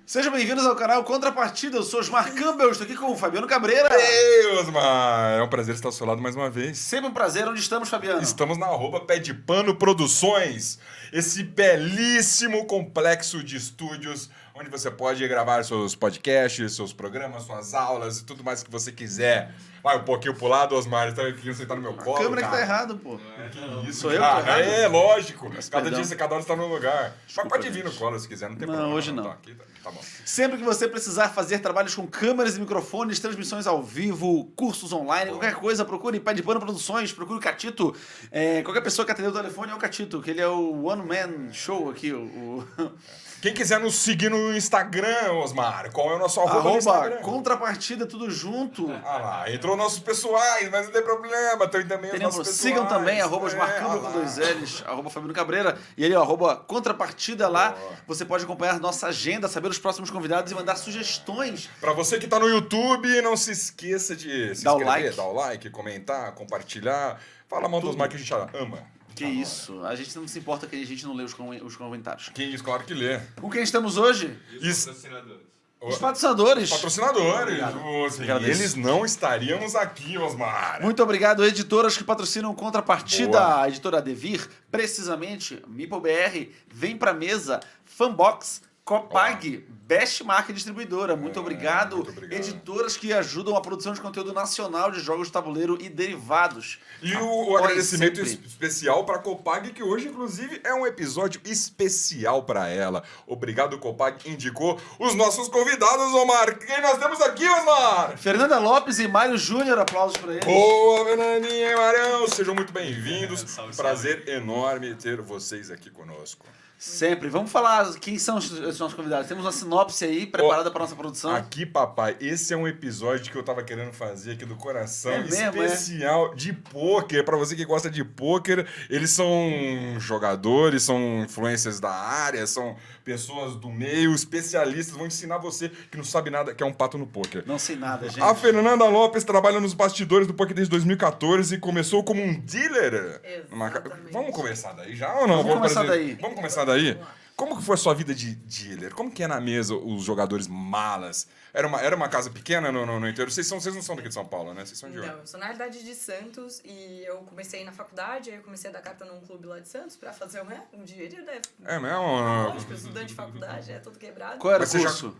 Sejam bem-vindos ao canal Contrapartida. Eu sou Osmar Campbell, estou aqui com o Fabiano Cabreira. Ei, Osmar! É um prazer estar ao seu lado mais uma vez. Sempre um prazer. Onde estamos, Fabiano? Estamos na Pé de Pano Produções, esse belíssimo complexo de estúdios onde você pode gravar seus podcasts, seus programas, suas aulas e tudo mais que você quiser. Vai um pouquinho pro lado, Osmar, tá aqui sentar no meu colo, A câmera cara. que tá errado, pô. Que isso, Sou eu que tô cara? errado? É, lógico. Mas Cada perdão. dia, cada hora você tá no lugar. Desculpa, Mas pode vir gente. no colo se quiser, não tem Não, problema. hoje não. Tá, aqui, tá bom. Sempre que você precisar fazer trabalhos com câmeras e microfones, transmissões ao vivo, cursos online, qualquer coisa, procure Pé de Pano Produções, procure o Catito. Qualquer pessoa que atender o telefone é o Catito, que ele é o one-man show aqui. Quem quiser nos seguir no Instagram, Osmar, qual é o nosso arroba no Arroba Instagram? Contrapartida, tudo junto. Ah lá, entrou nossos pessoais, mas não tem problema, tem também os nossos pessoais. Sigam também, arroba Osmar Campbell com 2 L's, arroba Fabiano Cabreira, e ali, ó, arroba Contrapartida lá. Boa. Você pode acompanhar nossa agenda, saber os próximos convidados e mandar sugestões. Pra você que tá no YouTube, não se esqueça de se Dá o inscrever, like. dar o like, comentar, compartilhar. Fala mal do Osmar que a gente ama. Que isso, a gente não se importa que a gente não lê os comentários. Que isso, claro que lê. Com quem estamos hoje? Isso. Os patrocinadores. Patrocinadores. Obrigado. Eles não estariamos aqui, Osmar. Muito obrigado, editoras que patrocinam Contrapartida. Boa. A editora Devir, precisamente, MeepleBR, Vem Pra Mesa, Fanbox, Copag, Best Marca Distribuidora. Muito obrigado. muito obrigado. Editoras que ajudam a produção de conteúdo nacional de jogos de tabuleiro e derivados. E o agradecimento sempre. especial para a Copag, que hoje, inclusive, é um episódio especial para ela. Obrigado, Copag, que indicou os nossos convidados, Omar. Quem nós temos aqui, Osmar? Fernanda Lopes e Mário Júnior, aplausos para eles. Boa, Fernandinha e Marão. Sejam muito bem-vindos. Salve, Prazer enorme ter vocês aqui conosco. Sempre. Vamos falar quem são os nossos convidados. Temos uma sinopse aí preparada para nossa produção. Aqui, papai, esse é um episódio que eu tava querendo fazer aqui do coração. É mesmo, especial de pôquer. Pra você que gosta de pôquer, eles são jogadores, são influencers da área, são pessoas do meio, especialistas, vão ensinar você que não sabe nada, que é um pato no pôquer. Não sei nada, gente. A Fernanda Lopes trabalha nos bastidores do poker desde 2014 e começou como um dealer. Exatamente. Vamos começar daí já ou não? Vamos começar fazer- daí. Vamos começar daí? Como que foi a sua vida de dealer? Como que é na mesa os jogadores malas? Era uma casa pequena no interior? Vocês não são daqui de São Paulo, né? Vocês são de onde? Não, eu sou na realidade de Santos e eu comecei na faculdade, aí eu comecei a dar carta num clube lá de Santos pra fazer um dinheiro, né? É mesmo? Lógico, estudante de faculdade, é todo quebrado. Qual era Mas o você já- curso?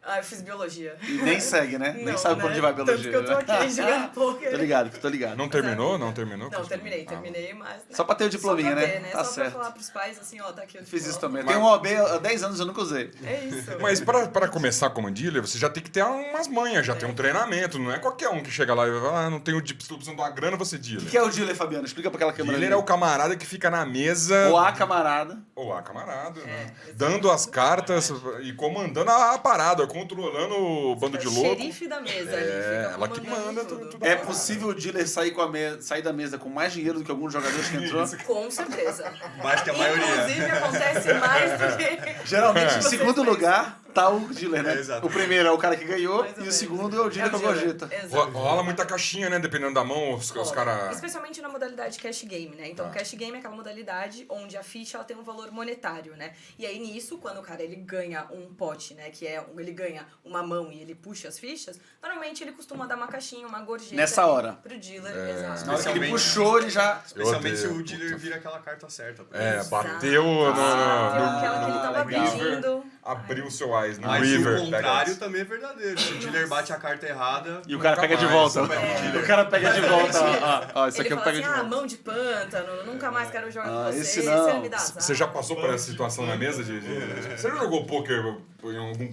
Ah, eu fiz biologia. E nem segue, né? Nem Não, sabe né? pra onde vai a biologia. Tanto que eu tô aqui jogando poker. Tô ligado, tô ligado. Não terminou? Não terminou? Não, terminei, mas... né? Só pra ter o diplominha, Só pra né? ter, Tá Só certo. pra falar pros pais, assim, ó, tá aqui o Fiz isso diploma. também. Tem um OB há 10 anos, eu nunca usei. É isso. Mas para começar como dealer, você já tem que ter umas manhas, já tem um treinamento. Não é qualquer um que chega lá e vai falar, não tenho estou precisando de uma grana, você dealer. O que é o dealer, Fabiano? Explica pra aquela câmera Dealer ali. é o camarada que fica na mesa... O A camarada. Ou a camarada, né? exatamente. Dando as cartas e comandando a parada, controlando o bando de louco. Xerife da mesa ali, fica ela que comandando manda tudo. tudo. É possível o dealer sair da mesa com mais dinheiro do que alguns jogadores que entrou? Com certeza. Mais que a maioria. Inclusive, acontece mais do que... Geralmente, em Você segundo fez. lugar, tá o dealer, né? É, exato. O primeiro é o cara que ganhou Mais ou e o menos. segundo é o dealer com a gorjeta. Exato. Rola muita caixinha, né? Dependendo da mão, os Rola. caras... Especialmente na modalidade cash game, né? Então, Tá. cash game é aquela modalidade onde a ficha ela tem um valor monetário, né? E aí, nisso, quando o cara ele ganha um pote, né? Que é, ele ganha uma mão e ele puxa as fichas, normalmente ele costuma dar uma caixinha, uma gorjeta. Nessa ali hora. Pro dealer, Na É. hora exato. que ele Especialmente- puxou, ele já... Especialmente se odeio, o dealer vira aquela carta certa. É, Exato. bateu no Aquela que ele tava legal. pedindo. abriu o seu eyes no Mas river. o contrário pega também é verdadeiro. Se o dealer bate a carta errada... E o cara Nunca pega de mais, volta. nunca mais. O cara pega de volta. Ó, isso Ele aqui eu fala pego assim, de ah, volta. mão de pântano, nunca mais quero jogar com você, esse não. você me dá azar. Você já passou por essa situação na mesa Você já jogou poker em algum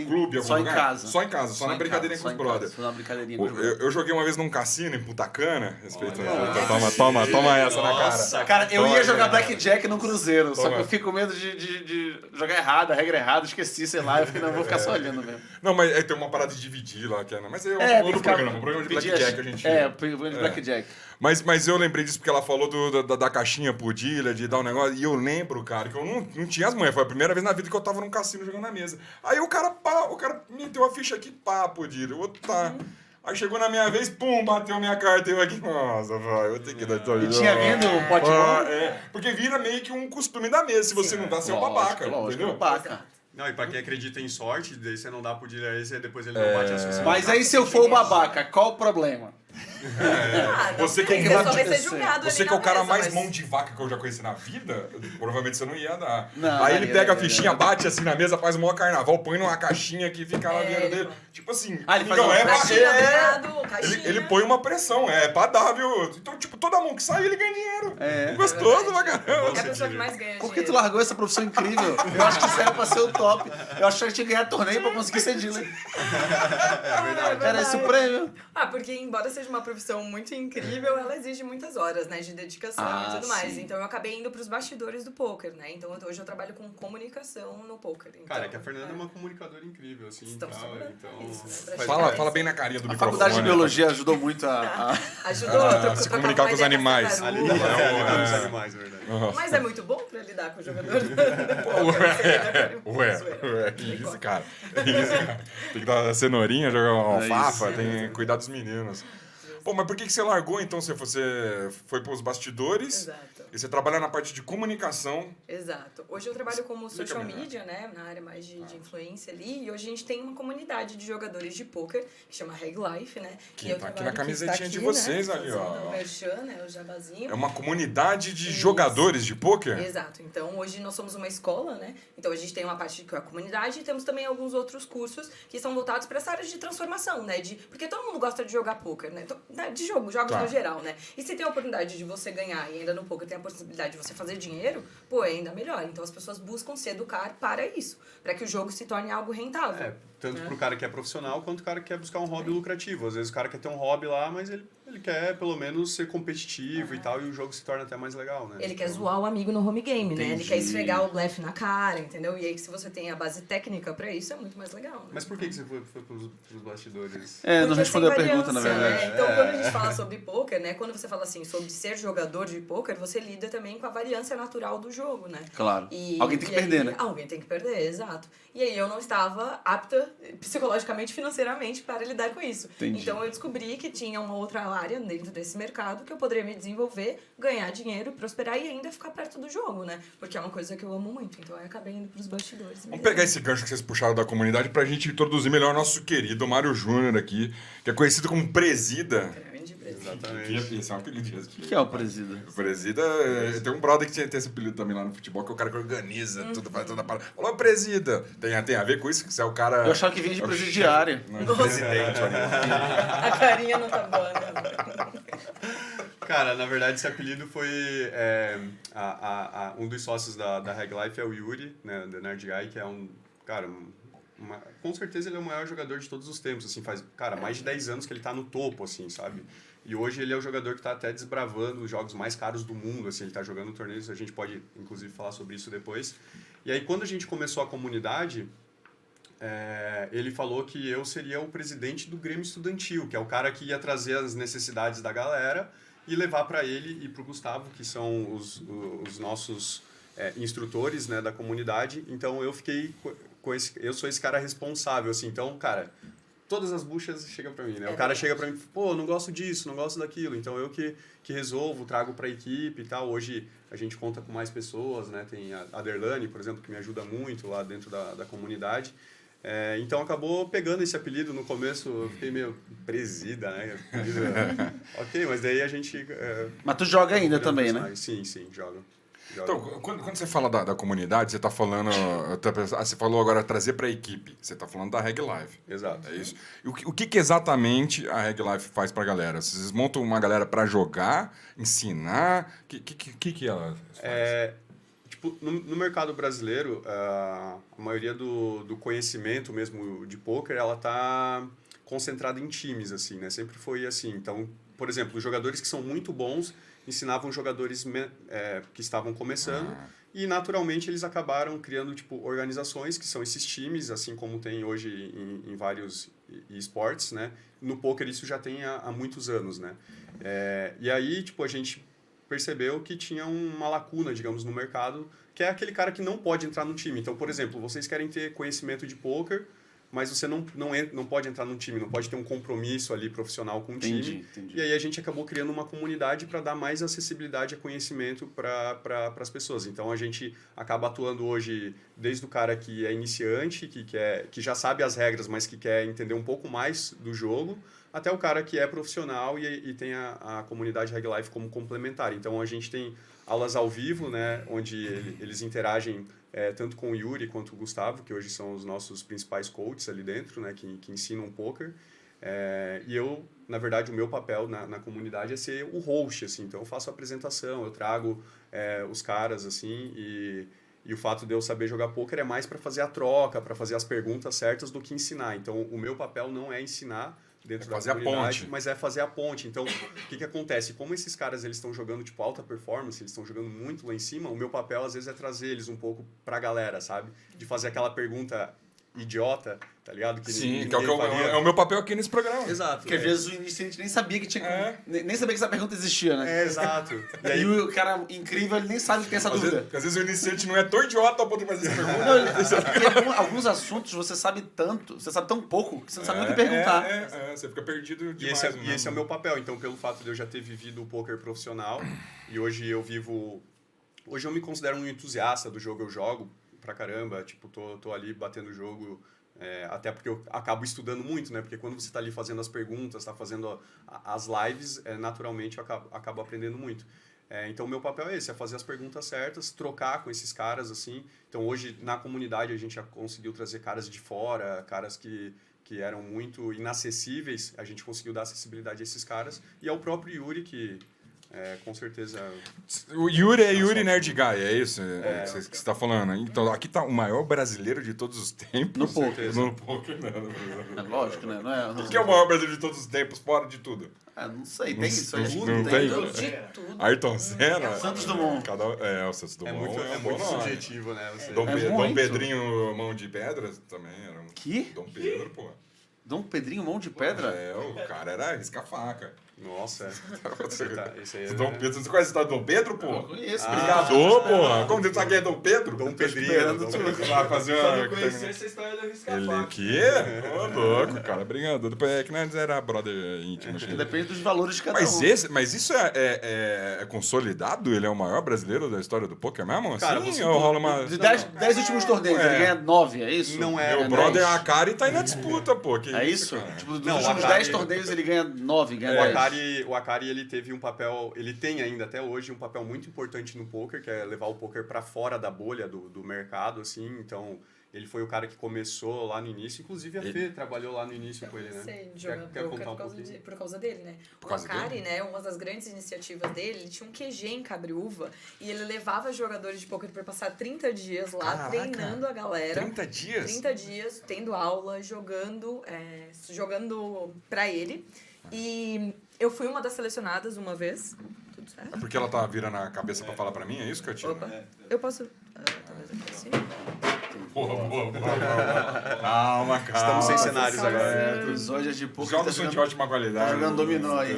clube, em algum Só em lugar? casa. Só em casa, só na em brincadeirinha casa, com os só em casa, brothers. Só na brincadeirinha com os brothers. Eu joguei uma vez num cassino em Punta Cana. Respeito. Nossa. Toma essa na cara. Nossa, Cara, eu Toma ia aí, jogar cara. Blackjack no Cruzeiro, só Toma. que eu fico com medo de jogar errado, a regra errada, esqueci, sei lá, eu fiquei, não, eu vou ficar só olhando mesmo. Não, mas aí tem uma parada de dividir lá, que é, mas é É, outro ficar- programa, um programa de pedir Blackjack a gente... programa de Blackjack. Mas eu lembrei disso porque ela falou da caixinha pro dealer, de dar um negócio. E eu lembro, cara, que eu não tinha as manhas. Foi a primeira vez na vida que eu tava num cassino jogando na mesa. Aí o cara meteu a ficha aqui, pá, pro dealer. O outro tá. Aí chegou na minha vez, pum, bateu minha carta. Eu aqui, nossa, vai, eu vou ter que dar E tinha vindo o pote bom? Porque vira meio que um costume da mesa. Se você não dá, você é um babaca, Lógico, entendeu? babaca. Não, e pra quem acredita em sorte, daí você não dá pro dealer aí, depois ele não bate a sua. Mas aí se eu for o babaca, qual o problema? Você que Você só vai ser acontecer? julgado Você ali que é o na cara mesa, mais mas- mão de vaca que eu já conheci na vida, provavelmente você não ia dar. Não, Aí ele não, pega a não, fichinha, não. bate assim na mesa, faz um maior carnaval, põe numa caixinha que fica lá dentro dele. Tipo assim, Ah, ele faz não uma é Caixinha, pra... obrigado, caixinha. Ele põe uma pressão, é pra dar, viu? Então, tipo, toda mão que sai, ele ganha dinheiro. É. Gostoso pra É a caramba. pessoa que mais ganha Por que tu dinheiro. largou essa profissão incrível? Eu acho que isso era pra ser o top. Eu achei que tinha que ganhar torneio pra conseguir ser dealer. É verdade. Era esse o prêmio. Ah, porque embora seja uma profissão muito incrível, ela exige muitas horas, né, de dedicação Ah, e tudo mais. sim. Então eu acabei indo pros bastidores do poker, né? Então hoje eu trabalho com comunicação no poker. Então, Cara, é que a Fernanda é uma comunicadora incrível, assim, Estamos tal, trabalhando então... nisso, né, pra faz chegar Fala, nisso. fala bem na carinha do A microfone. faculdade de biologia ajudou muito a... Ajudou a se comunicar com os animais. Ali, Ali, lidar com os animais, é verdade. Mas é muito bom pra lidar com o jogador. Ué, que isso, cara. Que isso, cara. Tem que dar cenourinha, jogar uma alfafa, tem que cuidar dos meninos. Pô, mas por que você largou, então? Você foi pros bastidores Exato. e você trabalha na parte de comunicação. Exato. Hoje eu trabalho como social melhor. media, né? Na área mais de influência ali. E hoje a gente tem uma comunidade de jogadores de poker que chama Reg Life, né? Que E eu tá aqui trabalho- na que camisetinha está de aqui, vocês né? ali, ó. Fazendo o merchan, né? O jabazinho. É uma comunidade de Isso. jogadores de pôquer? Exato. Então, hoje nós somos uma escola, né? Então, a gente tem uma parte que é a comunidade e temos também alguns outros cursos que são voltados para essa área de transformação, né? Porque todo mundo gosta de jogar poker, né? De jogos Tá. no geral, né? E se tem a oportunidade de você ganhar e ainda no poker tem a possibilidade de você fazer dinheiro, pô, é ainda melhor. Então, as pessoas buscam se educar para isso, para que o jogo se torne algo rentável. É, tanto né? pro cara que é profissional, quanto o cara que quer buscar um hobby lucrativo. Às vezes o cara quer ter um hobby lá, mas ele quer pelo menos ser competitivo e tal, e o jogo se torna até mais legal, né? Ele quer Então, zoar o amigo no home game, né? Ele Entendi. quer esfregar o blefe na cara, entendeu? E aí, se você tem a base técnica pra isso, é muito mais legal, né? Mas por que você foi pros bastidores? É, não Porque respondeu a sem pergunta, na variância, verdade. né? Então, quando a gente fala sobre poker, né? Quando você fala assim sobre ser jogador de poker, você lida também com a variância natural do jogo, né? Claro. E- Alguém tem que e aí- perder, né? Alguém tem que perder, exato. E aí eu não estava apta psicologicamente, financeiramente para lidar com isso. Entendi. Então eu descobri que tinha uma outra área dentro desse mercado que eu poderia me desenvolver, ganhar dinheiro, prosperar e ainda ficar perto do jogo, né? Porque é uma coisa que eu amo muito. Então eu acabei indo pros bastidores. Vamos mesmo. pegar esse gancho que vocês puxaram da comunidade pra gente introduzir melhor nosso querido Mário Júnior aqui, que é conhecido como Presida. Grande presente. Exatamente. Esse é um apelido. O que é o presida? Presida, tem um brother que tem esse apelido também lá no futebol, que é o cara que organiza tudo, faz toda a parada. Falou, Presida. Tem a ver com isso? Que você é o cara... Eu achava que vinha de é o presidiário. chefe, não, de presidente. olha. A carinha não tá boa, né? Cara, na verdade esse apelido foi... um dos sócios da Reg Life é o Yuri, né, da Nerd Guy, que é um... Cara, com certeza ele é o maior jogador de todos os tempos, assim, faz, cara, mais de 10 anos que ele tá no topo, assim, sabe? E hoje ele é o jogador que tá até desbravando os jogos mais caros do mundo, assim, ele tá jogando torneios, a gente pode, inclusive, falar sobre isso depois. E aí, quando a gente começou a comunidade, ele falou que eu seria o presidente do Grêmio Estudantil, que é o cara que ia trazer as necessidades da galera e levar para ele e para o Gustavo, que são os nossos instrutores, né, da comunidade. Então, eu fiquei eu sou esse cara responsável, assim. Então, cara, todas as buchas chegam para mim, né? O cara chega para mim, pô, não gosto disso, não gosto daquilo. Então, eu que resolvo, trago para a equipe e tal. Hoje, a gente conta com mais pessoas, né? Tem a Derlane, por exemplo, que me ajuda muito lá dentro da comunidade. Então, acabou pegando esse apelido no começo. Eu fiquei meio presida, né? Ok, mas daí a gente... Mas tu joga ainda também, né? Sim, jogo. Então, quando você fala da comunidade, você tá falando... Você falou agora trazer pra equipe. Você tá falando da Reg Life. Exato. É isso? E o que exatamente a Reg Life faz pra galera? Vocês montam uma galera pra jogar, ensinar? O que ela faz? Tipo, no mercado brasileiro, a maioria do conhecimento mesmo de poker, ela tá concentrada em times, assim, né? Sempre foi assim. Então, por exemplo, os jogadores que são muito bons ensinavam jogadores que estavam começando e, naturalmente, eles acabaram criando, tipo, organizações que são esses times, assim como tem hoje em vários esportes, né? No poker isso já tem há muitos anos, né? E aí, tipo, a gente percebeu que tinha uma lacuna, digamos, no mercado, que é aquele cara que não pode entrar no time. Então, por exemplo, vocês querem ter conhecimento de poker, mas você não pode entrar num time, não pode ter um compromisso ali profissional com o time. Entendi. E aí a gente acabou criando uma comunidade para dar mais acessibilidade a conhecimento para as pessoas. Então a gente acaba atuando hoje desde o cara que é iniciante, que já sabe as regras, mas que quer entender um pouco mais do jogo, até o cara que é profissional e tem a comunidade Reg Life como complementar. Então a gente tem aulas ao vivo, né, onde eles interagem tanto com o Yuri quanto o Gustavo, que hoje são os nossos principais coaches ali dentro, né, que ensinam poker. E eu, na verdade, o meu papel na comunidade é ser o host, assim. Então eu faço a apresentação, eu trago os caras, assim, e o fato de eu saber jogar poker é mais para fazer a troca, para fazer as perguntas certas do que ensinar. Então o meu papel não é ensinar dentro da comunidade, mas é fazer a ponte. Então, o que acontece? Como esses caras eles estão jogando tipo alta performance, eles estão jogando muito lá em cima, o meu papel às vezes é trazer eles um pouco pra galera, sabe? De fazer aquela pergunta idiota, tá ligado? Que Sim, que é o meu papel aqui nesse programa. Exato. Porque às vezes o início a gente nem sabia que tinha... Nem sabia que essa pergunta existia, né? Exato. E aí o cara incrível, ele nem sabe que tem essa dúvida. Porque às vezes o iniciante não é tão idiota ao ponto de fazer essa pergunta. Não, porque alguns assuntos você sabe tanto, você sabe tão pouco, que você não sabe nem o que perguntar. Você fica perdido E demais. esse é o meu papel. Então, pelo fato de eu já ter vivido o poker profissional, e hoje eu vivo... Hoje eu me considero um entusiasta do jogo, eu jogo pra caramba, tipo, tô ali batendo o jogo... até porque eu acabo estudando muito, né? Porque quando você está ali fazendo as perguntas, está fazendo as lives, naturalmente eu acabo aprendendo muito. Então, o meu papel é esse, é fazer as perguntas certas, trocar com esses caras, assim. Então, hoje, na comunidade, a gente já conseguiu trazer caras de fora, caras que eram muito inacessíveis, a gente conseguiu dar acessibilidade a esses caras. E é o próprio Yuri que... com certeza... O Yuri é Yuri Nerd Guy, é isso que você está falando? Então, aqui tá o maior brasileiro de todos os tempos. No poker. No poker, não. É lógico, né? Não é, Quem é o maior brasileiro de todos os tempos, fora de tudo? não sei, tem isso. Acho que Não tem? De tudo. Ayrton Senna? Santos Dumont. O Santos Dumont. É muito subjetivo, né? Dom muito. Pedrinho Mão de Pedra também era um... Que? Dom Pedro, pô. Dom Pedrinho Mão de Pedra? O cara era risca-faca. Nossa, esse aí Dom Pedro, você conhece a história do Dom Pedro, pô? Eu conheço. Brigador, porra. Como você sabe quem é Dom Pedro? Dom Pedrinho. Vai fazer Só uma... não conhecia essa história do Ele risca-faca. o quê? Ô, louco, cara, brigador. Depois é que nós era brother íntimo. Acho que... Depende dos valores de cada um. Mas isso é consolidado? Ele é o maior brasileiro da história do poker mesmo? Cara, assim, você ou rola uma... De 10 últimos torneios, ele ganha 9, é isso? Não é. Meu brother Akari tá aí na disputa, pô. Que É isso? cara? Tipo, dos Não, o últimos Akari- 10 torneios ele ganha 9, ganha 10. O Akari, ele teve um papel, ele tem ainda até hoje um papel muito importante no poker, que é levar o poker para fora da bolha do mercado, assim. Então, ele foi o cara que começou lá no início. Inclusive, a Fê trabalhou lá no início com ele, né? Sei, Quer contar um pouquinho? por causa dele, né? Por O causa Akari, dele? né, uma das grandes iniciativas dele, ele tinha um QG em Cabriúva e ele levava jogadores de poker para passar 30 dias lá, Caraca, treinando a galera. 30 dias? 30 dias, tendo aula, jogando pra ele. E eu fui uma das selecionadas uma vez. Tudo certo? É porque ela tá virando a cabeça pra falar pra mim? É isso que eu tinha? Opa. Eu posso... talvez aqui assim. Boa. Calma. Estamos sem cenários calma. agora. Os olhos de poker Jogos são de ótima qualidade. tá jogando dominó aí.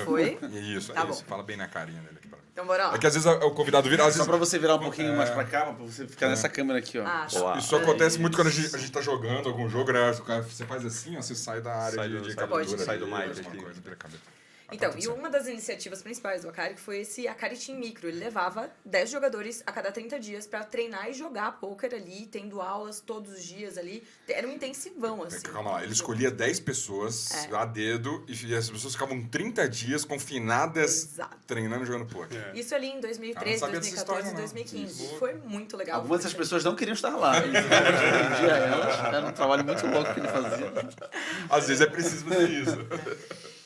Foi? Isso, Tá é isso. bom. Fala bem na carinha dele aqui pra mim. Então bora lá. É que às vezes o convidado vira... Às Só vezes, pra você virar um pouquinho mais pra cá, pra você ficar nessa câmera aqui, ó. Ah, Boa. isso acontece muito quando a gente tá jogando algum jogo, né? Você faz assim, ó, você sai da área Sai de do- captura. sai do ali, mic alguma aqui. coisa, vira a cabeça. Então, Tá tudo e certo. uma das iniciativas principais do Akari foi esse Akari Team Micro. Ele levava 10 jogadores a cada 30 dias pra treinar e jogar poker ali, tendo aulas todos os dias ali. Era um intensivão, assim. Calma lá, ele escolhia 10 pessoas a dedo e as pessoas ficavam 30 dias confinadas Exato. treinando e jogando poker. Isso ali em 2013, Ah, não sabia dessa 2014 e história, não. 2015. Isso. Foi muito legal. Algumas dessas pessoas não queriam estar lá. Ele vendia elas. Era um trabalho muito louco que ele fazia. Às vezes é preciso fazer isso.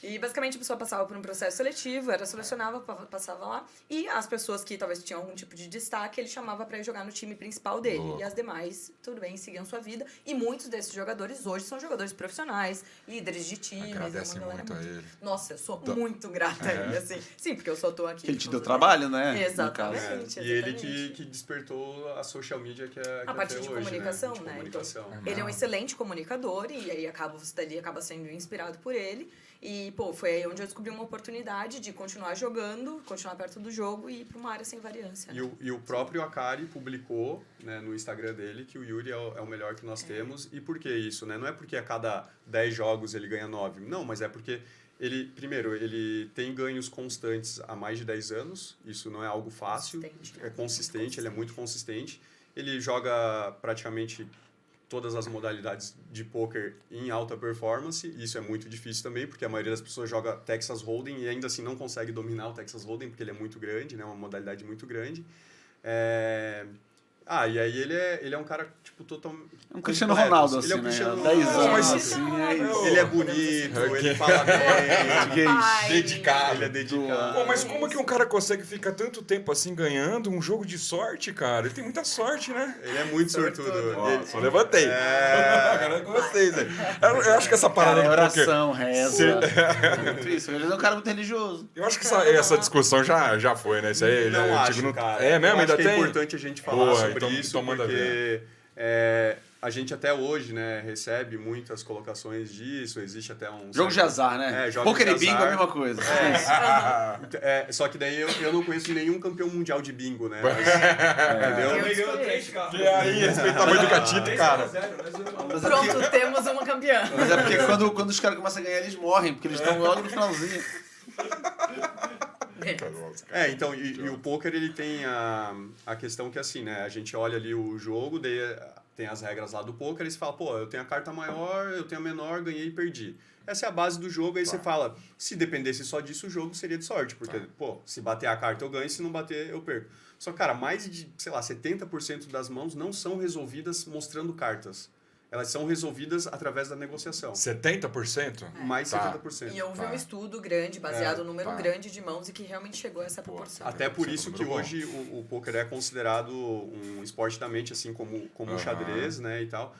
E basicamente a pessoa passava por um processo seletivo, era selecionava, passava lá, e as pessoas que talvez tinham algum tipo de destaque, ele chamava pra ir jogar no time principal dele. Louco. E as demais, tudo bem, seguiam sua vida. E muitos desses jogadores hoje são jogadores profissionais, líderes de times. Agradece é uma galera muito a ele. Nossa, eu sou muito grata a ele, assim. Sim, porque eu só tô aqui. Ele te deu inclusive. trabalho, né? Exatamente. No caso. E ele exatamente. que despertou a social media que é A parte de hoje, comunicação, De né? comunicação. Então, ele é um excelente comunicador e aí você dali acaba sendo inspirado por ele. E, pô, foi aí onde eu descobri uma oportunidade de continuar jogando, continuar perto do jogo e ir pra uma área sem variância. Né? E o próprio Akari publicou, né, no Instagram dele que o Yuri é o melhor que nós temos. E por que isso? Né? Não é porque a cada 10 jogos ele ganha 9. Não, mas é porque primeiro, ele tem ganhos constantes há mais de 10 anos. Isso não é algo fácil. É consistente, ele é muito consistente. Ele joga praticamente todas as modalidades de poker em alta performance. Isso é muito difícil também, porque a maioria das pessoas joga Texas Hold'em e ainda assim não consegue dominar o Texas Hold'em, porque ele é muito grande, né? Uma modalidade muito grande. E aí ele é um cara, tipo, totalmente... Um Cristiano Ronaldo, assim, ele é um Cristiano né? 10 Ronaldo. anos, assim, é isso. Ele é bonito, ele fala bem, Dedicado. ele é dedicado. Pô, mas como que um cara consegue ficar tanto tempo assim ganhando um jogo de sorte, cara? Ele tem muita sorte, né? Ele é muito sortudo. Ele... Só levantei. Agora eu gostei, Zé. Eu acho que essa parada Cara, é do poker... oração, reza. Muito isso. Ele é um cara muito religioso. Eu acho que essa discussão já foi, né? Isso aí, Não né? acho, cara. É mesmo? Eu acho Ainda que tem? é importante a gente falar sobre então, isso, manda porque ver. a gente até hoje, né, recebe muitas colocações disso, existe até um... Jogo de azar, né? jogos Poker de e bingo é a azar. mesma coisa. Só que daí eu não conheço nenhum campeão mundial de bingo, né? Eu Entendeu? ganhou 3, cara. E aí, respeita o tamanho do catito, cara. Mas é porque, Pronto, temos uma campeã. mas é porque quando os caras começam a ganhar, eles morrem, porque eles estão logo no finalzinho. Então, e o poker ele tem a questão que assim, né? A gente olha ali o jogo, daí tem as regras lá do poker, e você fala, pô, eu tenho a carta maior, eu tenho a menor, ganhei e perdi. Essa é a base do jogo, aí você fala, se dependesse só disso, o jogo seria de sorte, porque, pô, se bater a carta eu ganho, se não bater eu perco. Só que, cara, mais de, sei lá, 70% das mãos não são resolvidas mostrando cartas. Elas são resolvidas através da negociação. 70%? Mais Tá. E 70%. houve um estudo grande, baseado no número tá. grande de mãos, e que realmente chegou a essa proporção. Até por Sim, isso número que bom. hoje o poker é considerado um esporte da mente, assim como o xadrez, né, e tal.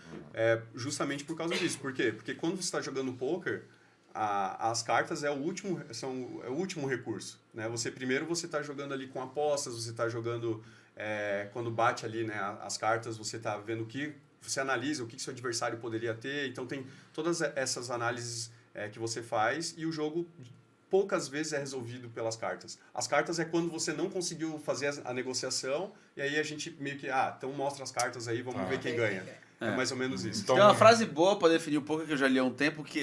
Justamente por causa disso. Por quê? Porque quando você está jogando poker, as cartas é o último recurso, né? Primeiro você está jogando ali com apostas, você está jogando quando bate ali, né, as cartas, você está vendo você analisa o que seu adversário poderia ter. Então tem todas essas análises que você faz, e o jogo poucas vezes é resolvido pelas cartas. As cartas é quando você não conseguiu fazer a negociação, e aí a gente meio que, então mostra as cartas aí, vamos ver quem ganha. É mais ou menos isso. Então, Tem uma frase boa para definir o poker que eu já li há um tempo, que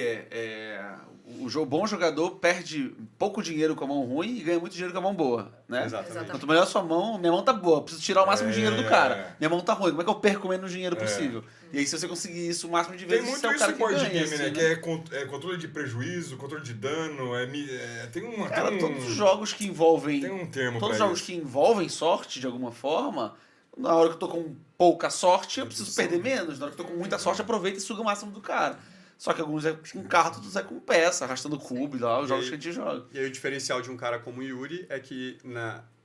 o bom jogador perde pouco dinheiro com a mão ruim e ganha muito dinheiro com a mão boa, né? Exatamente. Quanto melhor a sua mão, minha mão tá boa, eu preciso tirar o máximo de dinheiro do cara. Minha mão tá ruim, como é que eu perco menos dinheiro possível? E aí, se você conseguir isso o máximo de tem vezes, muito você é o isso cara em que board ganha. game, né? assim, Que é controle de prejuízo, controle de dano, tem uma... Cara, tem um, todos os jogos que envolvem... Tem um termo Todos os pra jogos isso. que envolvem sorte, de alguma forma, na hora que eu tô com pouca sorte, eu preciso perder menos. Na hora que eu tô com muita sorte, aproveita e suga o máximo do cara. Só que alguns é com carro, outros é com peça, arrastando cubo e lá, os jogos que a gente joga. E aí o diferencial de um cara como o Yuri é que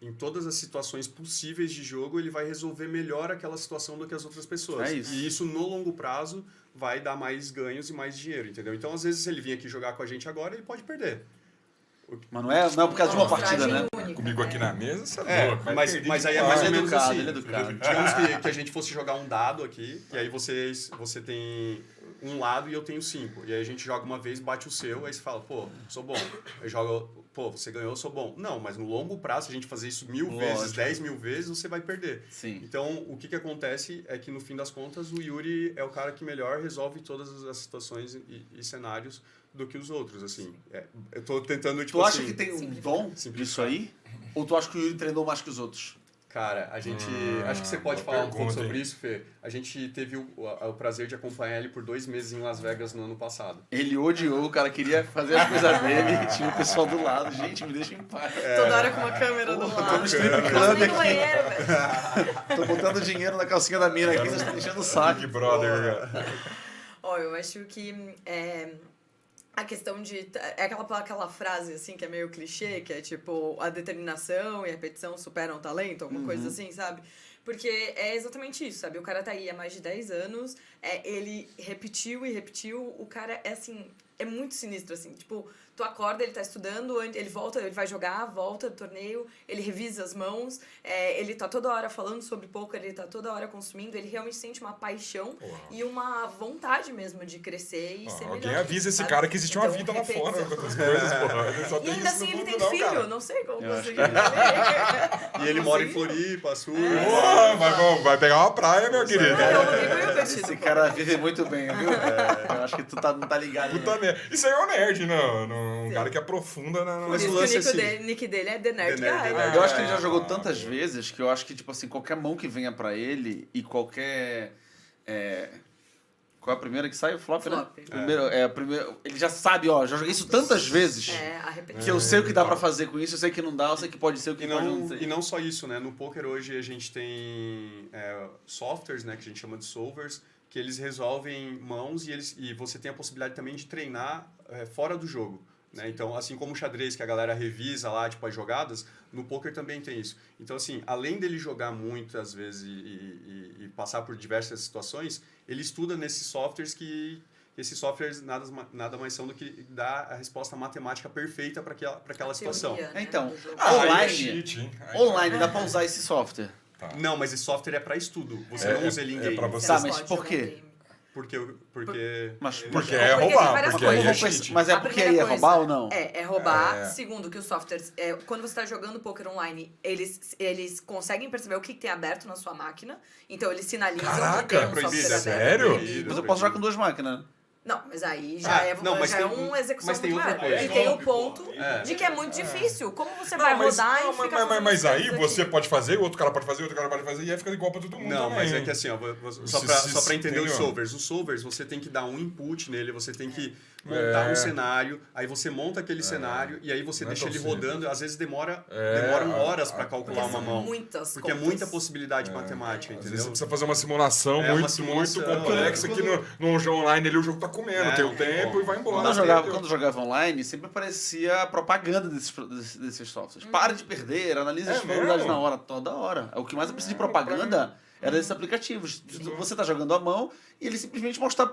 em todas as situações possíveis de jogo, ele vai resolver melhor aquela situação do que as outras pessoas. É isso. E isso, no longo prazo, vai dar mais ganhos e mais dinheiro, entendeu? Então, às vezes, se ele vir aqui jogar com a gente agora, ele pode perder. Mas não é por causa de uma partida, amostragem né? única, Comigo aqui na mesa, você É, é louco. mas aí é Ele mais é ou menos educado, assim. ele é educado. Digamos que a gente fosse jogar um dado aqui, e aí você tem um lado e eu tenho 5. E aí a gente joga uma vez, bate o seu, aí você fala, pô, sou bom. Eu jogo, pô, você ganhou, eu sou bom. Não, mas no longo prazo, se a gente fazer isso 1000 vezes, 10.000 vezes, você vai perder. Sim. Então, o que acontece é que, no fim das contas, o Yuri é o cara que melhor resolve todas as situações e cenários do que os outros, assim. Eu tô tentando, tipo Tu acha assim... que tem um dom disso aí? Ou tu acha que o Yuri treinou mais que os outros? Cara, a gente... acho que você pode boa falar um pouco pergunta, sobre hein? isso, Fê. A gente teve o prazer de acompanhar ele por 2 meses em Las Vegas no ano passado. Ele odiou, o cara queria fazer as coisas dele, tinha o pessoal do lado. Gente, me deixa em paz. Toda hora com uma câmera do Tô no lado. strip Não club nem no aqui. banheiro, velho. Tô botando dinheiro na calcinha da mina aqui, vocês estão enchendo o saco. Big Brother, cara. Ó, eu acho que a questão de... É aquela frase, assim, que é meio clichê, que é tipo, a determinação e a repetição superam o talento, alguma coisa assim, sabe? Porque é exatamente isso, sabe? O cara tá aí há mais de 10 anos, ele repetiu e repetiu, o cara é assim... É muito sinistro, assim, tipo, Tu acorda, ele tá estudando, ele volta, ele vai jogar, volta do torneio, ele revisa as mãos, ele tá toda hora falando sobre poker, ele tá toda hora consumindo, ele realmente sente uma paixão e uma vontade mesmo de crescer e ser melhor. Alguém avisa esse sabe? cara que existe uma Então, vida lá repetição. fora com outras coisas, porra. Ele só E tem ainda isso assim no ele mundo, tem não, filho, cara. não sei como Eu acho conseguiu fazer. E ele mora em Floripa, Sul. Porra, vai pegar uma praia, meu querido. Esse cara vive muito bem, viu? Eu acho que tu não tá ligado. Né? Puta merda. Isso aí é um nerd, não. Um cara que aprofunda na... Mas Por o isso lance que o é assim, nick dele é The Nerd The Nerd, Guy. The né? Nerd. Eu acho que ele já É, jogou cara. tantas vezes que eu acho que, tipo assim, qualquer mão que venha pra ele e qualquer... Qual é a primeira que sai? O flop, né? Flop. Primeiro, ele já sabe, ó, já joguei isso tantas vezes A repetição. que eu sei o que dá pra fazer com isso, eu sei que não dá, eu sei que pode ser o que E pode não, não ser. e não só isso, né? No poker hoje a gente tem softwares, né? Que a gente chama de solvers, que eles resolvem mãos e você tem a possibilidade também de treinar fora do jogo. Né? Então, assim como o xadrez, que a galera revisa lá, tipo, as jogadas, no poker também tem isso. Então, assim, além dele jogar muitas vezes e passar por diversas situações, ele estuda nesses softwares que esses softwares nada mais são do que dar a resposta matemática perfeita para aquela situação. Teoria, né, Então, do jogo. Aí é online, cheat, hein? Aí online dá pra usar esse software. Não, mas esse software é para estudo. Você não usa ele em game. pra você. Tá, não mas pode por jogar quê? game. Porque Mas Porque Não, é porque tem roubar, várias porque coisas. aí é Vamos cheat. mas é A porque primeira aí é coisa roubar ou não? É roubar. Segundo, que os softwares, quando você está jogando poker online, eles conseguem perceber o que tem aberto na sua máquina. Então, eles sinalizam Caraca, que tem um proibido, software sério? aberto. Proibido. Mas eu posso jogar com 2 máquinas, né? Não, mas aí já mas já é tem- uma execução mas tem muito outra maior. coisa. E tem o Golpe, pô. ponto É. de que é muito difícil. Como você vai Mas, rodar não, e ficar fazendo mas as aí coisas você aqui? pode fazer, o outro cara pode fazer, o outro cara pode fazer, e aí fica igual pra todo mundo Não, também. mas é que assim, ó, só Se- pra entender os entendeu? solvers. Os solvers, você tem que dar um input nele, você tem que montar um cenário, aí você monta aquele cenário e aí você Não é deixa tão ele rodando. Às vezes demoram É, horas pra calcular Porque uma são mão. muitas Porque é contas. muita possibilidade matemática, Às vezes entendeu? você precisa fazer uma simulação É, uma muito simulação, complexa que no jogo online ali o jogo tá comendo, tem o não tempo como. e vai embora. Quando eu jogava online, sempre aparecia propaganda desses softwares. Para de perder, analise as É probabilidades mesmo? na hora, toda hora. O que mais eu preciso de propaganda era desses aplicativos. Você tá jogando à mão e ele simplesmente mostra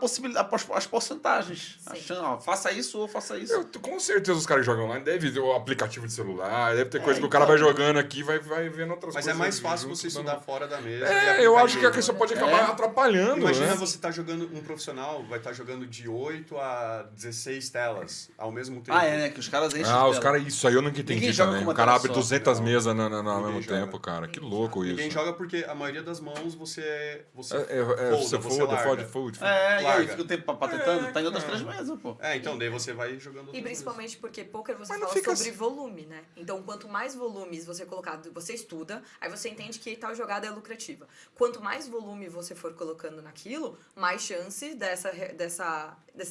as porcentagens. Sim. Achando, ó, faça isso ou faça isso. Com certeza os caras que jogam online deve ter o aplicativo de celular, deve ter coisa que o cara então. vai jogando aqui e vai vendo outras Mas coisas. é mais fácil junto, você dando- estudar fora da mesa. e É, aplicar eu em acho que a jogo. pessoa pode acabar atrapalhando, Imagina né? você tá jogando, um profissional vai estar jogando de 8 a 16 telas ao mesmo tempo. Ah, é, né? Que os caras enchem Ah, de os tela. caras, isso aí eu nunca entendi Ninguém joga também. com uma O cara tela abre só, 200 não. mesas ao Ninguém mesmo joga. tempo, cara. Que louco isso. Ninguém joga porque a maioria das mãos você Você larga. fold. É, e aí Larga. fica o tempo patentando, tá em outras 3 mesas, pô. Então daí você vai jogando outras E principalmente porque poker você Mas não fala fica sobre volume, né? Então, quanto mais volumes você colocar, você estuda, aí você entende que tal jogada é lucrativa. Quanto mais volume você for colocando naquilo, mais chance dessa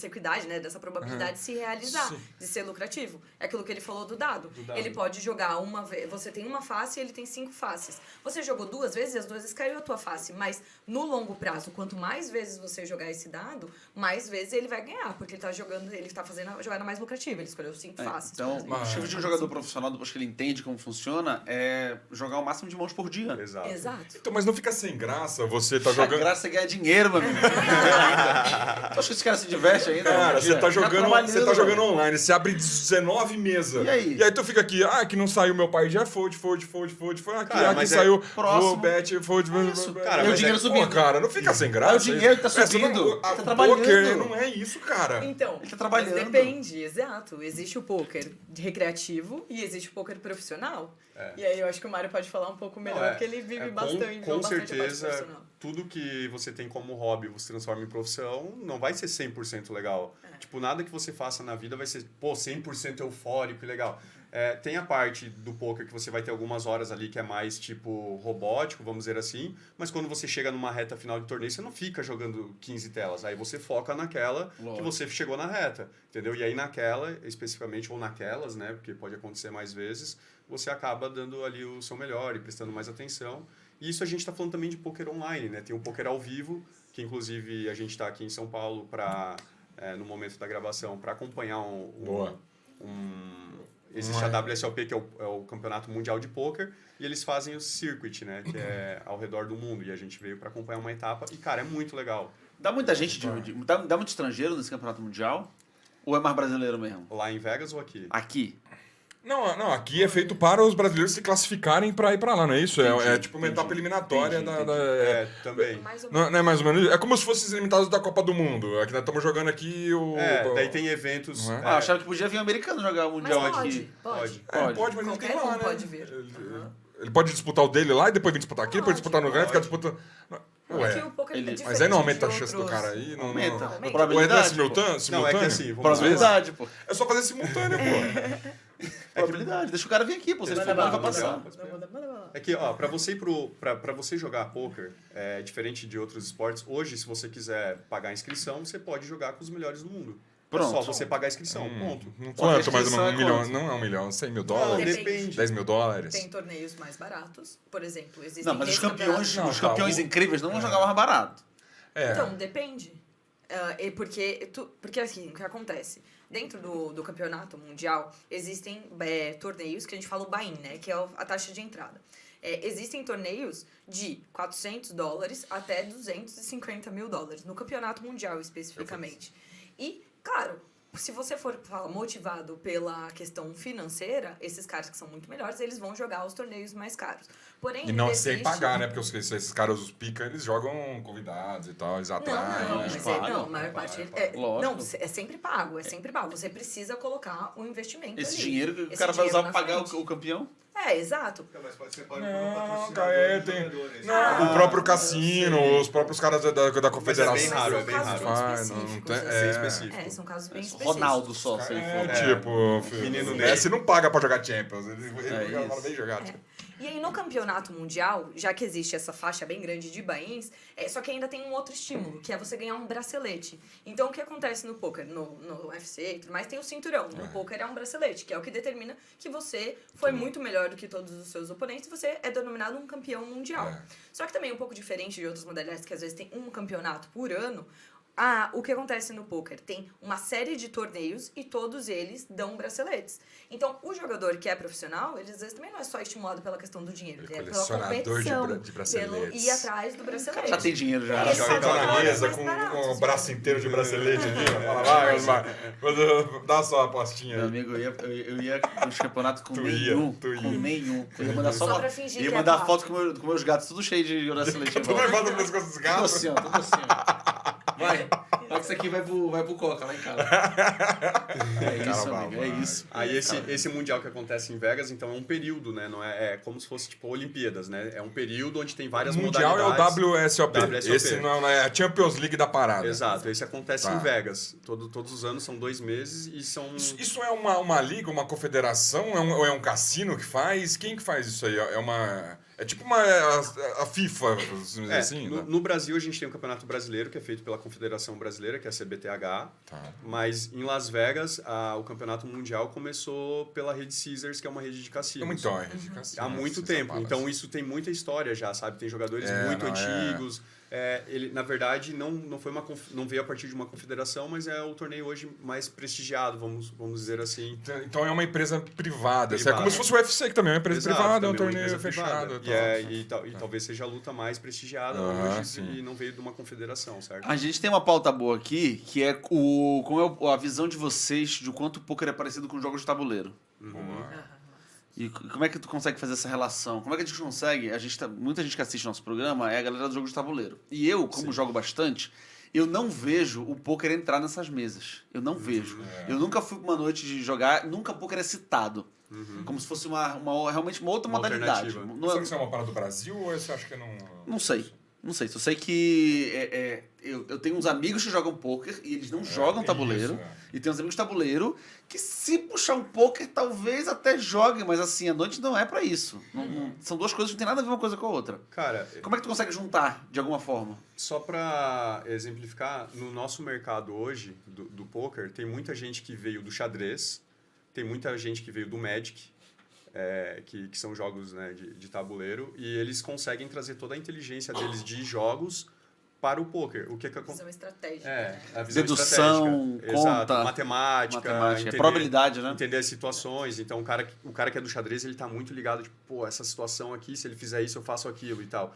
equidade, né? Dessa probabilidade de se realizar, Sim. de ser lucrativo. É aquilo que ele falou do dado. dado. Ele pode jogar uma vez, você tem uma face e ele tem 5 faces. Você jogou 2 vezes e as 2 vezes caiu a tua face, mas no longo prazo, quanto mais vezes você jogar esse dado, mais vezes ele vai ganhar, porque ele tá jogando, ele tá fazendo a jogada mais lucrativa, ele escolheu 5 faces. Então, por exemplo. o objetivo de um jogador profissional, depois que ele entende como funciona, é jogar o máximo de mãos por dia. Exato. Exato. Então, mas não fica sem graça você tá A jogando. graça é ganhar dinheiro, meu amigo. Tu acha que esse cara se diverte ainda? Cara, Dia? você tá trabalhando, jogando mano. online, você abre 19 mesas. E aí? E aí tu fica aqui, que não saiu meu pai já fold. Aqui, Cara, aqui mas saiu próximo. vou bet, fold. Isso, cara, e o mas dinheiro é- subindo. Pô, cara, não fica sem graça. É o dinheiro que tá Essa subindo. não- Ele tá o trabalhando. poker não é isso, cara. Então, Ele tá trabalhando. mas depende, exato. Existe o poker recreativo e existe o poker profissional. E aí eu acho que o Mário pode falar um pouco melhor, porque ele vive bastante, Com bastante a parte certeza, profissional. tudo que você tem como hobby, você transforma em profissão, não vai ser 100% legal. Tipo, nada que você faça na vida vai ser, 100% eufórico e legal. Tem a parte do poker que você vai ter algumas horas ali que é mais, tipo, robótico, vamos dizer assim, mas quando você chega numa reta final de torneio, você não fica jogando 15 telas. Aí você foca naquela que você chegou na reta, entendeu? E aí naquela, especificamente, ou naquelas, né, porque pode acontecer mais vezes, você acaba dando ali o seu melhor e prestando mais atenção. E isso a gente está falando também de poker online, né? Tem o poker ao vivo, que inclusive a gente está aqui em São Paulo no momento da gravação para acompanhar existe a WSOP, que é o Campeonato Mundial de Poker, e eles fazem o circuit, né? Que é ao redor do mundo. E a gente veio para acompanhar uma etapa. E, cara, é muito legal. Dá muita gente, dá muito estrangeiro nesse campeonato mundial? Ou é mais brasileiro mesmo? Lá em Vegas ou aqui? Aqui. Não, aqui é feito para os brasileiros se classificarem para ir para lá, não é isso? Entendi, É tipo uma entendi, etapa eliminatória entendi. Também. Mais ou Não, menos. não é mais ou menos. É como se fossem os limitados da Copa do Mundo. Aqui nós estamos jogando aqui o. Daí tem eventos. Não é? Ah, eu achava que podia vir um americano jogar o Mas Mundial pode, aqui. pode. Pode, mas ele Qualquer tem lá, um né? pode vir. Ele pode disputar o dele lá e depois vir disputar aqui, depois Pode, disputar no ganho e ficar pode. disputando. É que Ué. o poker é ele- diferente Mas aí não aumenta a de chance do outros- cara aí? Não, Aumenta. Não, A aumenta. probabilidade. Ou é pô. simultâneo? Não, é que simultâneo? assim, vamos lá. Probabilidade, pô. É só fazer simultâneo, pô. Probabilidade. Deixa o cara vir aqui, pô. Se ele for Manda bom, ele vai bala, passar. manda bala. É que, ó, pra você jogar poker, diferente de outros esportes, hoje, se você quiser pagar a inscrição, você pode jogar com os melhores do mundo. Pronto. É só você pagar a inscrição, ponto. Quanto mais inscrição é um milhão? quanto? Não é 1 milhão, 100 mil Não, dólares? depende. 10 mil dólares? Tem torneios mais baratos, por exemplo. Existem Não, mas os campeões, Não, os tá, campeões o- incríveis não vão jogar mais barato. É. Então, depende. Porque assim, o que acontece? Dentro do campeonato mundial, existem torneios que a gente fala o buy-in, né? Que é a taxa de entrada. Existem torneios de $400 até $250 mil, no campeonato mundial especificamente. E, claro, se você for motivado pela questão financeira, esses caras que são muito melhores, eles vão jogar os torneios mais caros. Porém, E não ainda sem existe- pagar, né? Porque esses caras, os pica, eles jogam convidados e tal, eles atraem. Não, né? mas Pagam, não, a maior parte... Lógico. não, é sempre pago, é sempre pago. Você precisa colocar um investimento Esse ali. dinheiro que o Esse cara vai dinheiro usar na pra pagar frente. o campeão? Exato. Mas pode ser pago Não, por um patrocinador cara, dos tem. jogadores. Não, o próprio cassino, os próprios caras da confederação. bem raro, Mas são casos bem Faz, não específicos, tem- assim. é. específico. São casos bem específicos. Ronaldo só, se ele É, for. tipo, Menino o Ney. Messi não paga pra jogar Champions. Ele isso. fala, vem jogar. tipo. E aí, no campeonato mundial, já que existe essa faixa bem grande de buy-ins, só que ainda tem um outro estímulo, que é você ganhar um bracelete. Então, o que acontece no poker, no UFC e tudo mais, tem o cinturão. No poker é um bracelete, que é o que determina que você foi muito melhor do que todos os seus oponentes e você é denominado um campeão mundial. É. Só que também um pouco diferente de outras modalidades, que às vezes tem um campeonato por ano. O que acontece no poker? Tem uma série de torneios e todos eles dão braceletes. Então, o jogador que é profissional, ele às vezes também não é só estimulado pela questão do dinheiro, ele é pela Colecionador de competição, de braceletes. pelo ir atrás do bracelete. Já tem dinheiro já. É, Joga são tá na jogadores mesa mais com baratos, o braço né? inteiro de bracelete ali, ó. Fala, vai, dá só a apostinha Meu aí. amigo, eu ia nos campeonatos com Tu nenhum. ia, tu ia. Com nenhum. Eu ia mandar Só só pra uma. fingir Ia que é mandar fácil. foto com meus gatos, tudo cheio de bracelete. Tu vai botar no pescoço dos Tudo gatos? assim, ó, tudo assim, ó. Vai que isso aqui vai pro Coca lá em casa. É isso, Cara, amigo, é isso. Aí esse mundial que acontece em Vegas, então é um período, né? Não é como se fosse tipo Olimpíadas, né? É um período onde tem várias O Mundial é o modalidades. WSOP. WSOP. Esse não é a Champions League da parada. Exato, esse acontece Tá. em Vegas. Todos os anos são 2 meses e são. Isso é uma liga, uma confederação? Ou é um cassino que faz? Quem que faz isso aí? É tipo a FIFA, vamos dizer assim? né? No Brasil a gente tem o Campeonato Brasileiro, que é feito pela Confederação Brasileira, que é a CBTH. Tá. Mas em Las Vegas, o Campeonato Mundial começou pela rede Caesars, que é uma rede de cassinos. Então, é de cassino. Há muito esses tempo. rapazes. Então isso tem muita história já, sabe? Tem jogadores É, muito não, antigos. Ele, na verdade, não veio a partir de uma confederação, mas é o torneio hoje mais prestigiado, vamos dizer assim. Então é uma empresa privada. Isso é Privada. como se fosse o UFC, que também é uma empresa Exato, privada, é um também uma torneio empresa fechado. privada. E talvez seja a luta mais prestigiada hoje sim. e não veio de uma confederação, certo? A gente tem uma pauta boa aqui, que é como é a visão de vocês de quanto o poker é parecido com jogos de tabuleiro. E como é que tu consegue fazer essa relação? Como é que a gente consegue? Muita gente que assiste nosso programa é a galera do jogo de tabuleiro. E eu, como jogo bastante, eu não vejo o poker entrar nessas mesas. Eu não vejo. Eu nunca fui pra uma noite de jogar, nunca o poker é citado. Como se fosse realmente uma outra Uma modalidade. alternativa. Não Será é- que isso é uma parada do Brasil ou você acha que não... Não sei. Não sei. Só sei que eu tenho uns amigos que jogam poker e eles não jogam tabuleiro. isso, E tem uns amigos de tabuleiro que, se puxar um poker, talvez até joguem, mas assim, a noite não é pra isso. São duas coisas que não tem nada a ver uma coisa com a outra. Cara, Como é que tu consegue juntar de alguma forma? só para exemplificar, no nosso mercado hoje do poker, tem muita gente que veio do xadrez, tem muita gente que veio do Magic, que são jogos, né, de tabuleiro, e eles conseguem trazer toda a inteligência deles de jogos para o poker. O que acontece? Visão estratégica. A visão Dedução, estratégica. conta, Exato, matemática, entender- probabilidade, né? entender as situações. Então, o cara que é do xadrez, ele tá muito ligado, tipo, pô, essa situação aqui, se ele fizer isso, eu faço aquilo e tal.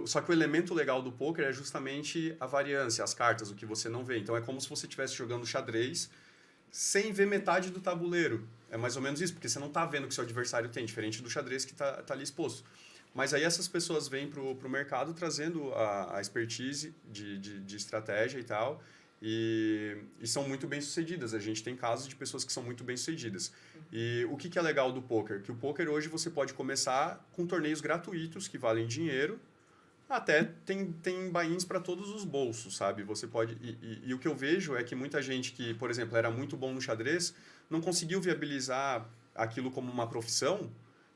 Só que o elemento legal do poker é justamente a variância, as cartas, o que você não vê. Então é como se você estivesse jogando xadrez sem ver metade do tabuleiro. É mais ou menos isso, porque você não está vendo o que seu adversário tem, diferente do xadrez que está ali exposto. Mas aí essas pessoas vêm pro mercado trazendo a expertise de estratégia e tal, e são muito bem-sucedidas. A gente tem casos de pessoas que são muito bem-sucedidas. E o que é legal do poker? Que o poker hoje você pode começar com torneios gratuitos que valem dinheiro, até tem buy-ins para todos os bolsos, sabe? Você pode... E o que eu vejo é que muita gente que, por exemplo, era muito bom no xadrez, não conseguiu viabilizar aquilo como uma profissão,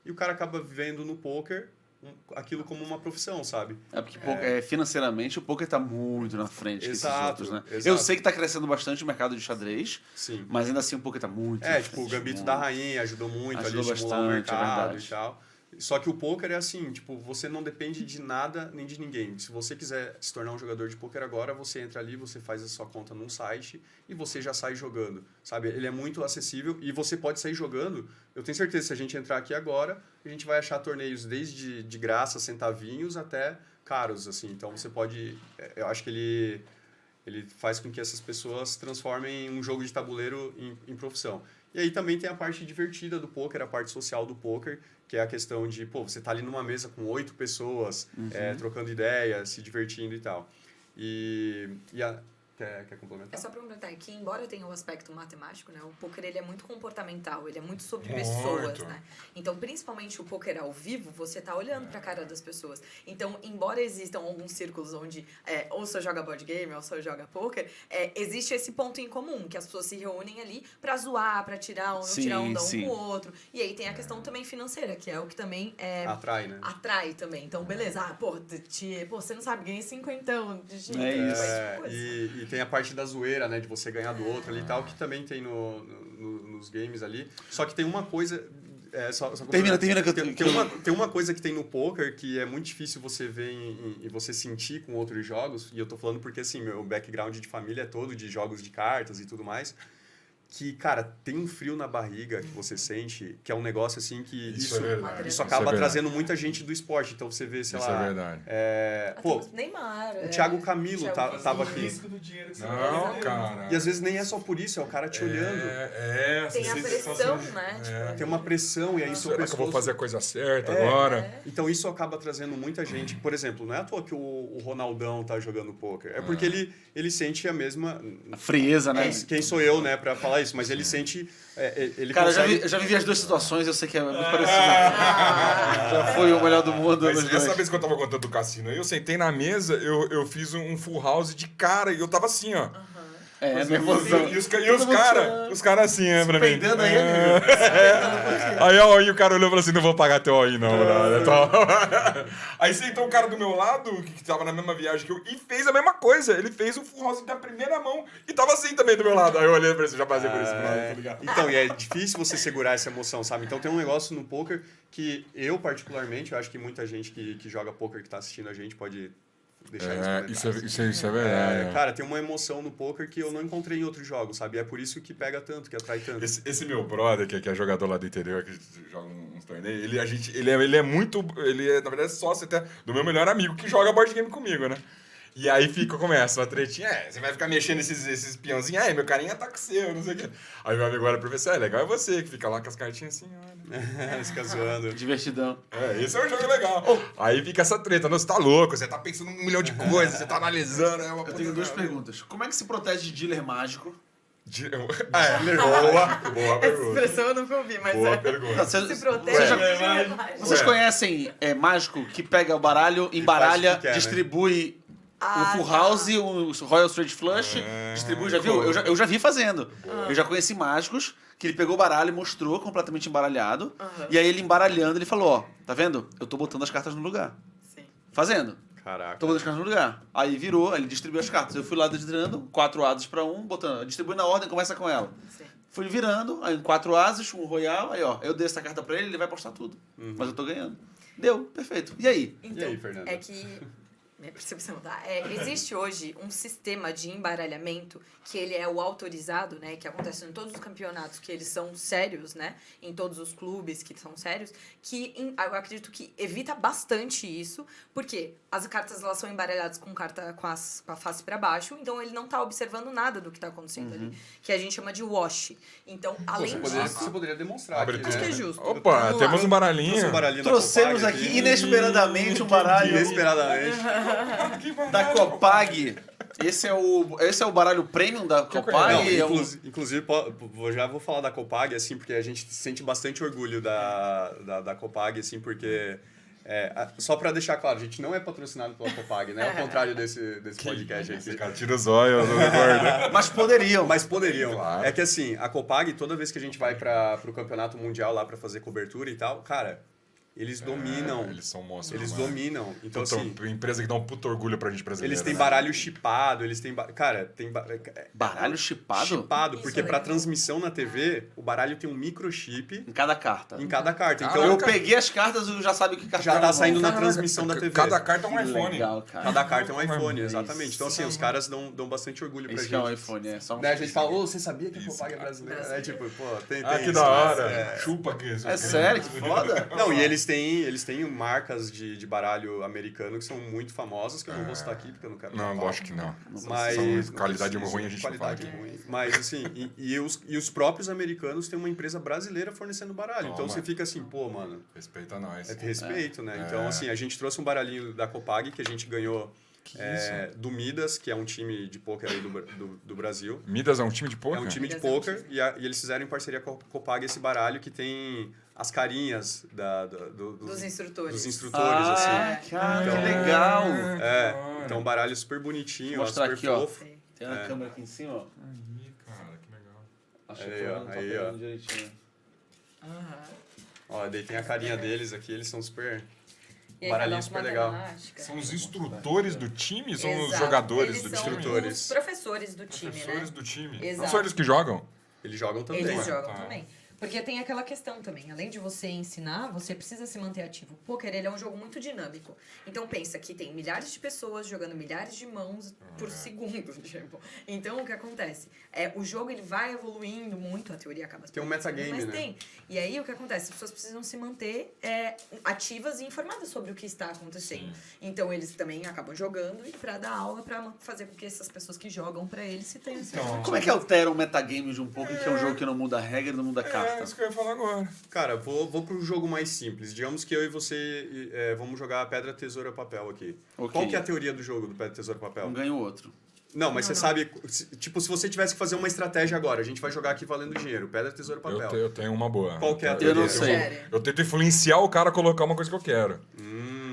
e o cara acaba vivendo no poker aquilo como uma profissão, sabe? É porque financeiramente o poker está muito na frente que esses Exato, outros, né? exato. Eu sei que está crescendo bastante o mercado de xadrez, Sim. mas ainda assim o poker está muito na Tipo, frente, o Gambito muito. da Rainha ajudou muito Ajudou ali a estimular o bastante, é mercado verdade. e tal. Só que o poker é assim, tipo, você não depende de nada nem de ninguém. Se você quiser se tornar um jogador de poker agora, você entra ali, você faz a sua conta num site e você já sai jogando, sabe? Ele é muito acessível e você pode sair jogando. Eu tenho certeza, se a gente entrar aqui agora, a gente vai achar torneios desde de graça, centavinhos, até caros, assim. Então você pode... Eu acho que ele faz com que essas pessoas transformem um jogo de tabuleiro em profissão. E aí também tem a parte divertida do poker, a parte social do poker, que é a questão de, você tá ali numa mesa com 8 pessoas, trocando ideias, se divertindo e tal. Quer complementar? É só para complementar que, embora tenha o aspecto matemático, né, o poker ele é muito comportamental, ele é muito sobre Muito. pessoas, né? Então, principalmente o poker ao vivo, você tá olhando para a cara das pessoas. Então, embora existam alguns círculos onde ou só joga board game ou só joga poker, existe esse ponto em comum, que as pessoas se reúnem ali para zoar, para tirar onda um com o outro. E aí tem a questão também financeira, que é o que também atrai, né? Atrai também. Então, beleza. Você não sabe, ganhei 50 de jeito. E tem a parte da zoeira, né? De você ganhar do outro ali e tal, que também tem nos games ali. Só que tem uma coisa... Termina que eu tem uma coisa que tem no poker que é muito difícil você ver e você sentir com outros jogos. E eu tô falando porque, assim, meu background de família é todo de jogos de cartas e tudo mais. Que, cara, tem um frio na barriga que você sente, que é um negócio assim que isso acaba trazendo muita gente do esporte. Então você vê, sei lá... Isso é verdade. Neymar. O Thiago Camilo tava aqui. Não, cara. E às vezes nem é só por isso, é o cara te olhando. Tem a pressão, né? Tem uma pressão e aí isso Será que eu vou fazer a coisa certa agora? Então isso acaba trazendo muita gente. Por exemplo, não é à toa que o Ronaldão tá jogando poker. É porque ele sente a mesma... A frieza, né? Quem sou eu, né, pra falar isso? Mas ele sente... Ele cara, consegue... eu já vivi as duas situações, eu sei que é muito parecido. Já foi o melhor do mundo. Mas essa vez que eu tava contando do cassino, eu sentei na mesa, eu fiz um full house de cara e eu tava assim, ó. Nervosão. E os caras assim, pra mim. Peidando aí, Aí ó, e o cara olhou e falou assim, não vou pagar teu aí não, brother. Aí sentou um cara do meu lado, que tava na mesma viagem que eu, e fez a mesma coisa. Ele fez o full house da primeira mão e tava assim também do meu lado. Aí eu olhei pra ele, já passei por isso, tá ligado? Então, e é difícil você segurar essa emoção, sabe? Então tem um negócio no poker que eu, particularmente, eu acho que muita gente que joga poker, que tá assistindo a gente, pode deixar Isso é verdade. Cara, tem uma emoção no poker que eu não encontrei em outros jogos, sabe? É por isso que pega tanto, que atrai tanto. Esse meu brother, que é jogador lá do interior, que joga uns torneios, ele é muito... Ele é, na verdade, sócio até do meu melhor amigo, que joga board game comigo, né? E aí começa uma tretinha, você vai ficar mexendo esses peãozinhos, meu carinha tá com o seu, não sei o quê. Aí meu amigo olha pro professor, legal é você, que fica lá com as cartinhas assim, olha. Fica zoando. Divertidão. Esse é um jogo legal. Aí fica essa treta, não, você tá louco, você tá pensando em 1 milhão de coisas, você tá analisando. Eu tenho duas perguntas. Como é que se protege de dealer mágico? Boa Essa pergunta. expressão eu nunca ouvi, mas Boa pergunta. se protege. Vocês conhecem mágico que pega o baralho, embaralha, o que quer, né? distribui o full house, o Royal Straight Flush, distribui, já viu? Eu já vi fazendo. Eu já conheci mágicos que ele pegou o baralho e mostrou completamente embaralhado. E aí ele embaralhando, ele falou, ó, tá vendo? Eu tô botando as cartas no lugar. Sim. Fazendo. Caraca. Tô botando as cartas no lugar. Aí virou, ele distribuiu as cartas. Eu fui lá tirando 4 ases pra um, botando, distribui na ordem, começa com ela. Sim. Fui virando, aí 4 ases, um royal, aí ó, eu dei essa carta pra ele vai postar tudo. Mas eu tô ganhando. Deu, perfeito. E aí? Então, E aí, Fernanda? é que minha percepção, tá? Existe hoje um sistema de embaralhamento que ele é o autorizado, né? Que acontece em todos os campeonatos que eles são sérios, né? Em todos os clubes que são sérios, que eu acredito que evita bastante isso, porque as cartas elas são embaralhadas com a face para baixo, então ele não tá observando nada do que tá acontecendo ali, que a gente chama de wash. Então, além disso... Você poderia demonstrar. Abre aqui, tudo. Acho que é né? justo. Opa, Vamos temos lá. um baralhinho. Trouxe um baralhinho da Trouxemos Copag aqui inesperadamente um baralho Inesperadamente. da Copag. Esse é o baralho premium da Copag? Não, inclusive, já vou falar da Copag, assim, porque a gente sente bastante orgulho da Copag, assim, porque... só pra deixar claro, a gente não é patrocinado pela Copag, né? Ao contrário desse podcast aqui. Esse cara tira os olhos, não recordo. Mas poderiam. Mas poderiam. Claro. É que assim, a Copag, toda vez que a gente vai pro campeonato mundial lá pra fazer cobertura e tal, cara, eles dominam. Eles são monstros. Eles mano. dominam. Então, Puta, assim, empresa que dá um puto orgulho pra gente brasileiro. eles têm né? baralho chipado, eles têm... Cara, tem... Baralho chipado? Chipado, Isso porque é pra legal. transmissão na TV, o baralho tem um microchip Em cada carta. em cada carta. Então, Eu peguei as cartas e já sabe o que carta já tá saindo na Caraca. transmissão da TV. Cada carta é um Que iPhone. legal, cara. Cada carta é um Isso. iPhone, exatamente. Então, assim, os caras dão bastante orgulho pra Esse gente. que é um iPhone, é só um... Daí a gente fala, você sabia que a Isso, Copag é cara. brasileira? É tipo, pô, tem Ah, que isso, da né? hora. Chupa aqui. É sério, que foda. Não, e eles têm marcas de baralho americano que são muito famosas, que eu não vou citar aqui, porque eu não quero... Não, falar. lógico que não. Mas... São qualidade isso, ruim, a gente não fala qualidade aqui. ruim. Mas, assim, e os próprios americanos têm uma empresa brasileira fornecendo baralho. Então, Toma. você fica assim, pô, mano, Respeita nós. é respeito, né? É. Então, assim, a gente trouxe um baralhinho da Copag que a gente ganhou do Midas, que é um time de pôquer aí do Brasil. Midas é um time de poker? É um time de Midas é um pôquer e eles fizeram em parceria com a Copag esse baralho que tem as carinhas Dos instrutores. dos instrutores, assim. Ah, cara, Então- que legal. Então, um baralho super bonitinho, Vou mostrar super aqui, ó. fofo. Tem uma câmera aqui em cima, ó. Aí, cara, que legal. Acho Aí, que ó, não tá aí, pegando ó. direitinho. Aham. Ó, daí tem a carinha deles aqui, eles são super... E aí, Baralhinho cada um com uma super legal. temática. São os instrutores do time? São os Exato. jogadores Eles do são time? Instrutores. os professores do time, Professores né? do time. Não Exato. são eles que jogam? Eles jogam também. Eles né? jogam Tá. também. Porque tem aquela questão também, além de você ensinar, você precisa se manter ativo. O poker, ele é um jogo muito dinâmico. Então pensa que tem milhares de pessoas jogando milhares de mãos por segundo, tipo. Então o que acontece? O jogo ele vai evoluindo muito, a teoria acaba se Tem um perdendo, metagame, mas né? tem. E aí o que acontece? As pessoas precisam se manter ativas e informadas sobre o que está acontecendo. Então eles também acabam jogando e pra dar aula, pra fazer com que essas pessoas que jogam pra eles se tenham. Então, Como é que altera um metagame de um poker, que é um jogo que não muda a regra e não muda a carta? É isso que eu ia falar agora. Cara, vou pro jogo mais simples. Digamos que eu e você vamos jogar pedra, tesoura, papel aqui. Ok. Qual que é a teoria do jogo do pedra, tesoura, papel? Um ganha o outro. Não, mas você sabe... Tipo, se você tivesse que fazer uma estratégia agora, a gente vai jogar aqui valendo dinheiro. Pedra, tesoura, papel. Eu tenho uma boa. Qual que é a Eu teoria? não sei. Sério. Eu tento influenciar o cara a colocar uma coisa que eu quero.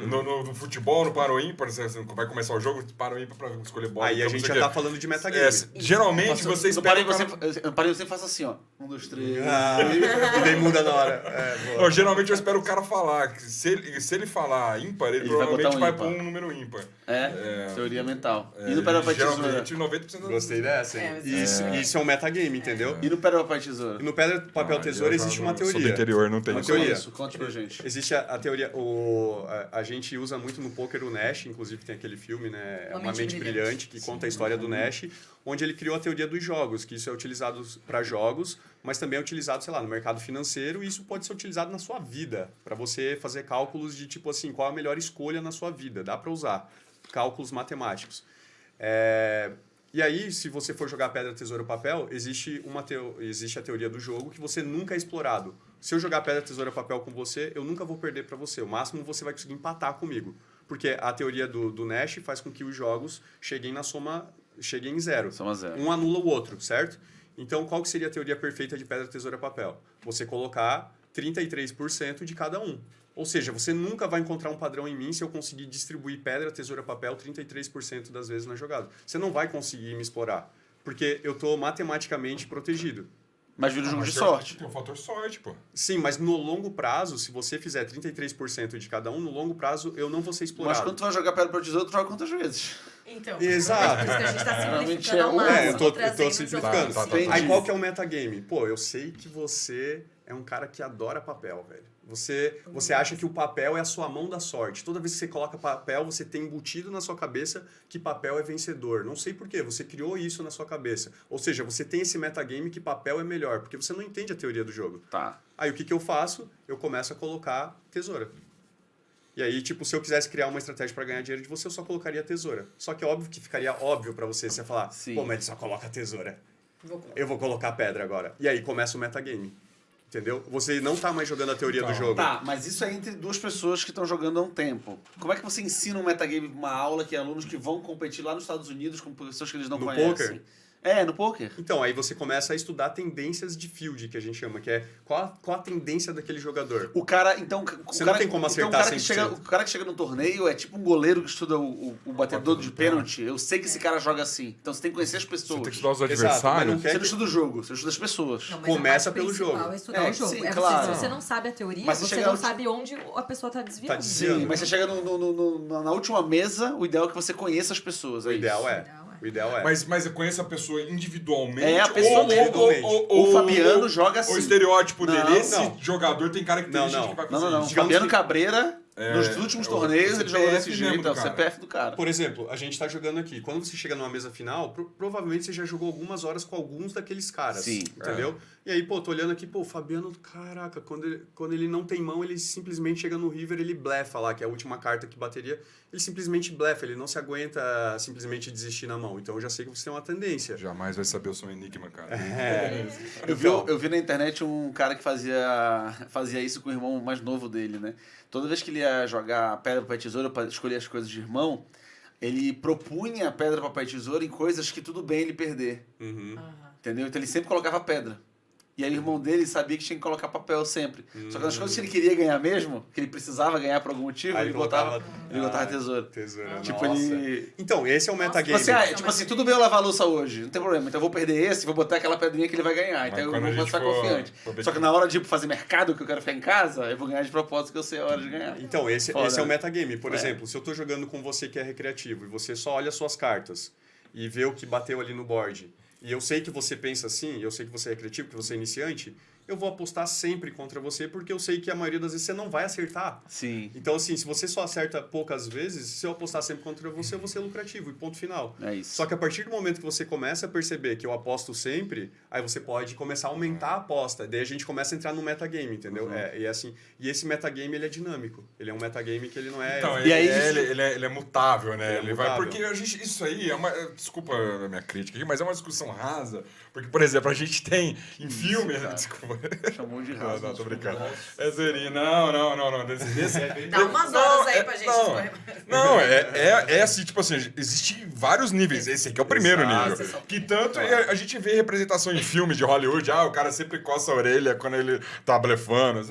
No futebol, no paro ímpar, você vai começar o jogo, paro ímpar pra escolher bola. Aí a então gente você já quer- tá falando de metagame. Geralmente você espera o cara... Eu parei, você faça assim, ó. 1, 2, 3. E daí muda na hora. Boa. Não, geralmente eu espero o cara falar. Que se ele falar ímpar, ele Ele vai provavelmente botar um vai ímpar. pôr um número ímpar. Teoria mental. É, E no pedra, papel, tesoura? geralmente 90% das Gostei dessa, hein? mas Isso é um metagame, entendeu? E no pedra, papel, tesoura? E no pedra, papel, Ah, tesoura eu existe jogo- uma Sou do teoria. interior, não tem Uma isso. teoria. Isso, conte pra gente. Existe a teoria, a gente usa muito no poker o Nash, inclusive tem aquele filme, né? Uma Uma Mente Mente Brilhante. Brilhante, que conta a história do Nash, onde ele criou a teoria dos jogos, que isso é utilizado para jogos, mas também é utilizado, sei lá, no mercado financeiro, e isso pode ser utilizado na sua vida, para você fazer cálculos de tipo assim, qual a melhor escolha na sua vida, dá para usar cálculos matemáticos. E aí, se você for jogar pedra, tesoura ou papel, existe a teoria do jogo que você nunca é explorado. Se eu jogar pedra, tesoura, papel com você, eu nunca vou perder para você. O máximo você vai conseguir empatar comigo. Porque a teoria do Nash faz com que os jogos cheguem em zero. Soma zero. Um anula o outro, certo? Então, qual que seria a teoria perfeita de pedra, tesoura, papel? Você colocar 33% de cada um. Ou seja, você nunca vai encontrar um padrão em mim se eu conseguir distribuir pedra, tesoura, papel 33% das vezes na jogada. Você não vai conseguir me explorar, porque eu estou matematicamente protegido. Mas vira um jogo de Mas sorte. Tem o fator sorte, pô. Sim, mas no longo prazo, se você fizer 33% de cada um, no longo prazo eu não vou ser explorado. Mas quando tu vai jogar pedra, papel, tesoura, tu joga quantas vezes? Então, Exato. por isso que a gente tá Realmente simplificando ao é um- máximo. eu tô trazendo simplificando. Tá, tá, tá. Aí qual que é o metagame? Pô, eu sei que você é um cara que adora papel, velho. Você acha que o papel é a sua mão da sorte. Toda vez que você coloca papel, você tem embutido na sua cabeça que papel é vencedor. Não sei por quê, você criou isso na sua cabeça. Ou seja, você tem esse metagame que papel é melhor, porque você não entende a teoria do jogo. Tá. Aí o que eu faço? Eu começo a colocar tesoura. E aí, tipo, se eu quisesse criar uma estratégia para ganhar dinheiro de você, eu só colocaria tesoura. Só que é óbvio que ficaria óbvio para você falar, Sim. pô, mas ele só coloca tesoura. Vou colocar. Eu vou colocar pedra agora. E aí começa o metagame. Entendeu? Você não tá mais jogando a teoria do jogo. Tá, mas isso é entre duas pessoas que estão jogando há um tempo. Como é que você ensina um metagame pra uma aula que é alunos que vão competir lá nos Estados Unidos com pessoas que eles não No conhecem? poker? É, no poker. Então, aí você começa a estudar tendências de field, que a gente chama, que é qual a tendência daquele jogador. O cara, então... Você não tem como acertar o cara que 100%. chega, o cara que chega no torneio é tipo um goleiro que estuda o batedor de pênalti. Eu sei que esse cara joga assim. Então você tem que conhecer as pessoas. Você tem que estudar os Exato, mas não adversários. quer Você não estuda o jogo, você estuda as pessoas. Não, mas Começa a parte pelo principal jogo. É estudar É, o jogo. sim, É claro. se você não sabe a teoria, Mas você você chega não no- sabe onde a pessoa tá desviando. Tá desviando. Sim, mas você chega na última mesa, o ideal é que você conheça as pessoas. O ideal é. Ideal é. O ideal é. Mas eu conheço a pessoa individualmente? É, a pessoa individualmente. O Fabiano joga assim. O estereótipo Não, dele, esse não. jogador tem características Não, não. que vai Não, fazer não, não. isso. Digamos Fabiano que- Cabreira, nos últimos é o torneios, ele jogou desse CPF jeito. mesmo É o do cara. CPF do cara. Por exemplo, a gente tá jogando aqui. Quando você chega numa mesa final, provavelmente você já jogou algumas horas com alguns daqueles caras. Sim. Entendeu? E aí, pô, tô olhando aqui, pô, o Fabiano, caraca, quando ele não tem mão, ele simplesmente chega no river, ele blefa lá, que é a última carta que bateria. Ele simplesmente blefa, ele não se aguenta simplesmente desistir na mão. Então eu já sei que você tem uma tendência. Jamais vai saber o seu enigma, cara. Eu vi na internet um cara que fazia isso com o irmão mais novo dele, né? Toda vez que ele ia jogar pedra, papel e tesoura para escolher as coisas de irmão, ele propunha pedra, papel e tesoura em coisas que tudo bem ele perder. Uhum. Entendeu? Então ele sempre colocava pedra. E aí o irmão dele sabia que tinha que colocar papel sempre. Só que nas coisas que ele queria ganhar mesmo, que ele precisava ganhar por algum motivo, Aí ele botava Ah, tesoura. Tesoura. Tipo, Nossa. ele... Então, esse é o metagame. Tipo assim, tipo assim, tudo bem eu lavar a louça hoje, não tem problema. Então eu vou perder esse, vou botar aquela pedrinha que ele vai ganhar. Então eu quando a vou gente estar for- confiante. for Só que na hora de fazer mercado, que eu quero ficar em casa, eu vou ganhar de propósito, que eu sei a hora de ganhar. Então, esse Foda, é o né? metagame. Por É. exemplo, se eu tô jogando com você que é recreativo e você só olha suas cartas e vê o que bateu ali no board, e eu sei que você pensa assim, eu sei que você é recreativo, que você é iniciante, eu vou apostar sempre contra você, porque eu sei que a maioria das vezes você não vai acertar. Sim. Então, assim, se você só acerta poucas vezes, se eu apostar sempre contra você, eu vou ser lucrativo, e ponto final. É isso. Só que a partir do momento que você começa a perceber que eu aposto sempre, aí você pode começar a aumentar a aposta. Daí a gente começa a entrar no metagame, entendeu? E assim, e esse metagame, ele é dinâmico. Ele é um metagame que ele não é... Então, E aí- ele é mutável, né? Ele é vai, mutável. porque a gente, isso aí é uma. Desculpa a minha crítica aqui, mas é uma discussão rasa. Porque, por exemplo, a gente tem em filme. cara. Desculpa. Chamou de Não, raso. não, tô brincando. É zerinho. Não. Desse... Dá umas horas aí pra gente não, escorrer. não, é assim, tipo assim, existem vários níveis. Esse aqui é o primeiro Exato. nível. Que tanto a gente vê representação em filme de Hollywood, o cara sempre coça a orelha quando ele tá blefando. Esses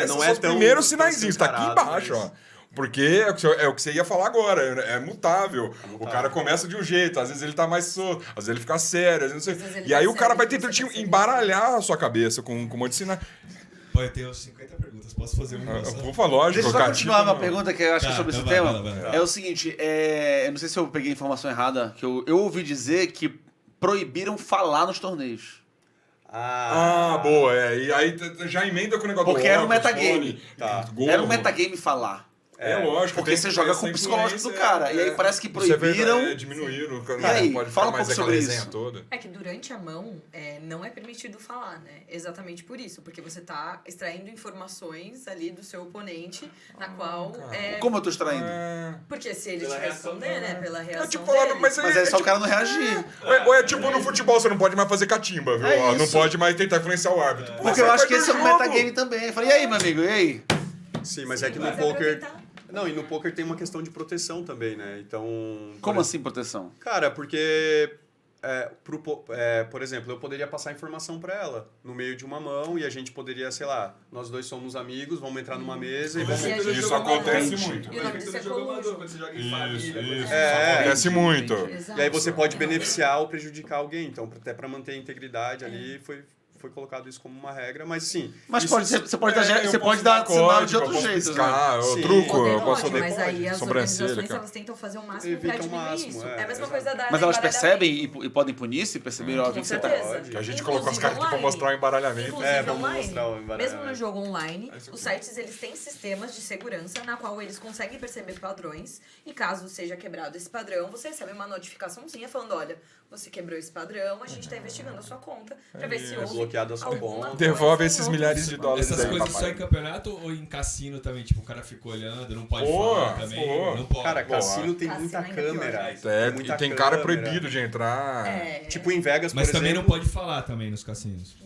não são é os tão- primeiros tão sinaizinhos, tá aqui escancarado, embaixo, mas- ó. Porque é o que você ia falar agora, é mutável. O cara começa de um jeito, às vezes ele tá mais solto, às vezes ele fica sério, às vezes não Às vezes sei. ele E aí tá o cara sério, vai você tentando tá te sério. embaralhar a sua cabeça com um monte de sinais. Olha, eu tenho 50 perguntas, posso fazer uma só? Por favor, lógico, Deixa eu só cara, continuar tipo, uma não. pergunta que eu acho que é Tá, sobre então esse vai, tema. vai. É o seguinte, eu não sei se eu peguei a informação errada, que eu ouvi dizer que proibiram falar nos torneios. Ah, boa, e aí já emenda com o negócio Porque do era um óculos, metagame. fone, Tá. gorro. Era um metagame falar. É lógico. Porque tem você que joga ter com o essa psicológico do influência, cara. E aí parece que Isso é proibiram. verdade, diminuíram. O cara E aí, não pode fala ficar um mais pouco aquela sobre resenha isso. toda. É que durante a mão não é permitido falar, né? Exatamente por isso. Porque você tá extraindo informações ali do seu oponente, na qual... cara. Como eu tô extraindo? Porque se ele Pela te reação responder, dele, né? né? Pela É reação tipo, dele. mas Mas é só o tipo, cara não reagir. ou é tipo no futebol, você não pode mais fazer catimba, viu? É Ó, não isso. pode mais tentar influenciar o árbitro. Pô, Porque você eu acho vai que esse é um perder o jogo. metagame também. Eu falei, e aí, meu amigo, e aí? Sim, mas é que no Mas poker... aproveitar. Não, e no poker tem uma questão de proteção também, né? Então... Como assim proteção? Cara, porque... por exemplo, eu poderia passar informação pra ela no meio de uma mão e a gente poderia, sei lá, nós dois somos amigos, vamos entrar numa mesa e vamos... E a gente Isso joga acontece muito. muito. E o nome disso é colúdio. Quando você joga em Isso, família, isso É, acontece muito. Exato. E aí você pode beneficiar ou prejudicar alguém. Então, até pra manter a integridade ali, foi foi colocado isso como uma regra, mas sim... Mas isso, você pode dar, eu você posso pode dar sinal de código, eu outros posso jeitos, né? piscar, eu Sim. truco, Poder eu posso pode, mas fazer aí as sobrancelha, organizações cara. elas tentam fazer o máximo Evitam pra o diminuir máximo, isso. é, É a mesma exato. coisa da Mas elas embaralhamento. percebem e podem punir se perceberem, ó, Com vi que você tá... certeza. Que a gente Inclusive colocou as caras aqui pra online. mostrar o embaralhamento. Inclusive vamos online. mostrar o embaralhamento. Mesmo no jogo online, Esse aqui. os sites eles têm sistemas de segurança na qual eles conseguem perceber padrões e caso seja quebrado esse padrão, você recebe uma notificaçãozinha falando, olha, você quebrou esse padrão, a gente tá investigando a sua conta pra ver se É houve bloqueado a sua alguma conta. Devolve coisa esses em milhares outros- de dólares Essas aí, coisas só papai. em campeonato ou em cassino também? Tipo, o cara fica olhando, não pode Pô, falar também. pô. Não pode. Cara, Pô, cassino tem cassino muita ainda é pior. câmera. É, muita e tem cara câmera. proibido de entrar. É, Tipo em Vegas, Mas por também exemplo... não pode falar também nos cassinos.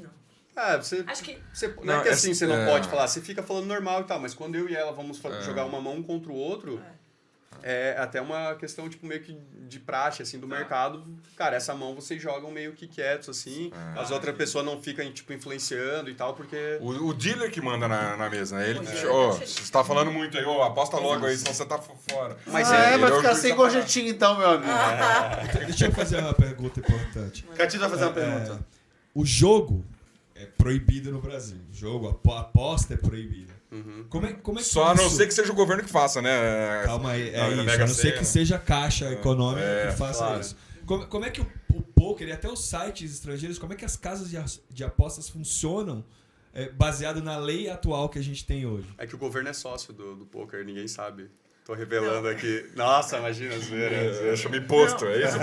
Você... acho que Não, Não, é que assim, você não é. pode falar, você fica falando normal e tal, mas quando eu e ela vamos jogar uma mão um contra o outro, é até uma questão, tipo, meio que de praxe, assim, do mercado. Cara, essa mão vocês jogam meio que quietos, assim, as outras pessoas não ficam, tipo, influenciando e tal, porque... O dealer que manda na mesa, né? Ele, Pois é. ô, você tá falando muito aí, ô, aposta logo aí, senão você tá fora. Mas Ah, ele vai é o ficar juiz sem da parada. gorjetinho então, meu amigo. Deixa eu fazer uma pergunta importante. Catito vai fazer uma pergunta. O jogo é proibido no Brasil. O jogo, a aposta é proibida. Como é que Só a não isso- ser que seja o governo que faça, né? Calma aí, Na é isso. Mega A não ser Sena. que seja a Caixa Econômica que faça claro. isso. Como é que o poker e até os sites estrangeiros, como é que as casas de apostas funcionam baseado na lei atual que a gente tem hoje? É que o governo é sócio do poker, ninguém sabe. Tô revelando aqui. Nossa, imagina, zoeira. Deixa me posto, é isso?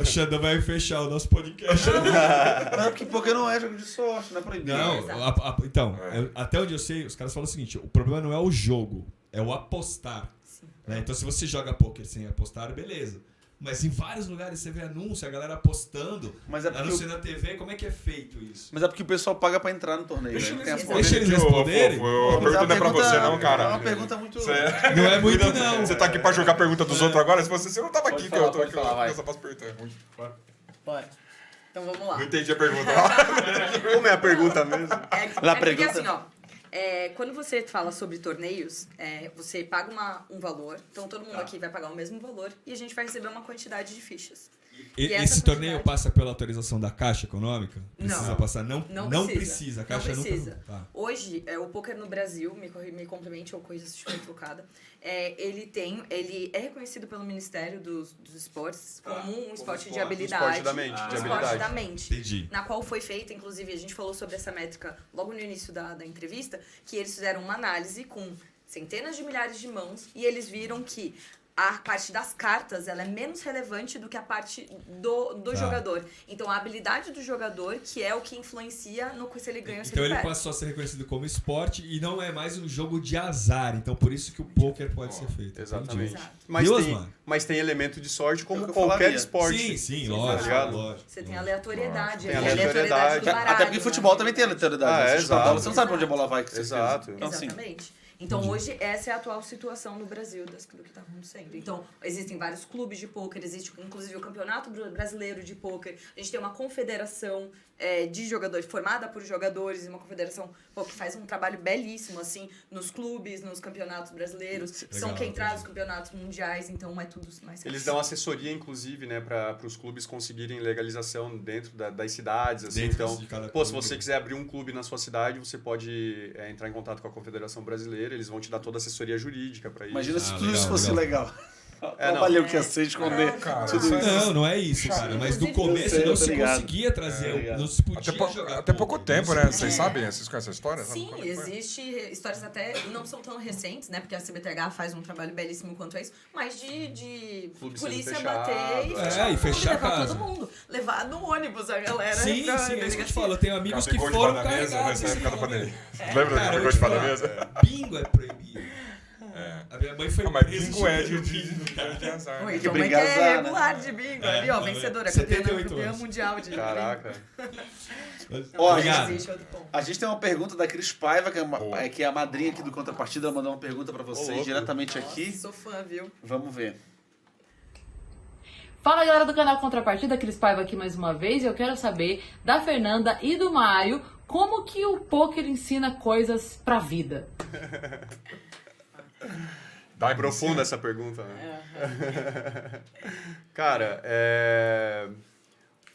O Xandão vai fechar o nosso podcast. Mas é porque poker não é jogo de sorte, não é proibido. Não, Exato. então, até onde eu sei, os caras falam o seguinte: o problema não é o jogo, é o apostar. Né? Então, se você joga poker sem apostar, beleza. Mas em vários lugares você vê anúncio, a galera apostando, Mas é porque anúncio na TV, como é que é feito isso? Mas é porque o pessoal paga pra entrar no torneio. Deixa né? eles Tem as responderem Deixa eles aqui, ô, responderem. fofo. A pergunta não é pra você, não, cara. É uma pergunta muito... Não é muito, não. Você tá aqui pra jogar a pergunta dos outros agora? Se você não tava aqui, falar, que eu tô pode aqui, falar, vai. eu só posso perguntar. Bora. Bora. Então vamos lá. Não entendi a pergunta. Como é a pergunta mesmo? Lá Porque pergunta. assim, ó, quando você fala sobre torneios, você paga um valor, então todo mundo aqui vai pagar o mesmo valor e a gente vai receber uma quantidade de fichas. E essa Esse torneio quantidade- passa pela autorização da Caixa Econômica? Precisa Não. passar? Não Não precisa. A Caixa não precisa. nunca. Tá. Hoje, o poker no Brasil, me complemente ou coisa se estiver equivocada, ele é reconhecido pelo Ministério dos Esportes como um esporte de habilidade. esporte da mente, de Um esporte habilidade. da mente. Entendi. Na qual foi feita, inclusive, a gente falou sobre essa métrica logo no início da entrevista, que eles fizeram uma análise com centenas de milhares de mãos e eles viram que a parte das cartas ela é menos relevante do que a parte do jogador. Então, a habilidade do jogador que é o que influencia no se ele ganha ou se Então ele ele perde. passou a ser reconhecido como esporte e não é mais um jogo de azar. Então por isso que o poker pode ser feito. Exatamente. Exato. Mas tem elemento de sorte É como o que eu qualquer falaria. esporte. Sim, tá lógico, ligado? lógico. Você tem aleatoriedade. Tem a aleatoriedade. do baralho, Até porque futebol também tem aleatoriedade. Ah, né? é, Você chuta a exato. bola, você não sabe pra onde a bola vai. com certeza. Exato. Então, assim, Exatamente. Então, hoje, essa é a atual situação no Brasil do que está acontecendo. Então, existem vários clubes de pôquer, existe inclusive o Campeonato Brasileiro de Pôquer, a gente tem uma confederação de jogadores, formada por jogadores, e uma confederação que faz um trabalho belíssimo, assim, nos clubes, nos campeonatos brasileiros, são quem traz os campeonatos mundiais, então é tudo mais Eles dão assessoria, inclusive, né, para os clubes conseguirem legalização dentro das cidades. Assim. Dentro Então, de cada se clube. você quiser abrir um clube na sua cidade, você pode entrar em contato com a Confederação Brasileira, eles vão te dar toda a assessoria jurídica para isso. imagina se Ah, tudo legal, isso fosse legal. não. Trabalhei o que ia ser esconder cara, tudo isso. Não é isso, cara. Mas no Inclusive, começo eu sei, não eu tô se ligado. conseguia trazer, ligado. não se podia jogar Até pouco poker, tempo, não né? se Vocês podia. sabem? Vocês conhecem essa história? Sabe Sim, como é que foi? existe histórias até não são tão recentes, né? Porque a CBTH faz um trabalho belíssimo quanto a isso, mas de Clube sendo polícia fechado. bater e É, fechar, e o clube, fechar a levar casa. todo mundo. Levar no ônibus a galera. Sim, pra sim, é isso que eu te delegacia. falo. Eu tenho amigos que Pegou foram debaixo da mesa carregados. nessa época da de pandemia. homem. Você lembra Cara, que eu pegou te debaixo da falar, mesa? Bingo é proibido. A minha mãe foi Não, mas presa bingo é jogando de bingo, cara. de azar. Oi, né? então, brigar mãe que azar, é né? regular de bingo. Ali, ó, vencedora, 78 campeã anos. mundial de Caraca. Ó, Obrigado. Existe outro ponto. A gente tem uma pergunta da Cris Paiva, que é a madrinha aqui do Contrapartida. Ela mandou uma pergunta pra vocês louco. diretamente aqui. Sou fã, viu? Vamos ver. Fala galera do canal Contrapartida, Cris Paiva aqui mais uma vez. Eu quero saber da Fernanda e do Mário como que o poker ensina coisas pra vida. Dá Profunda essa pergunta, né? Cara,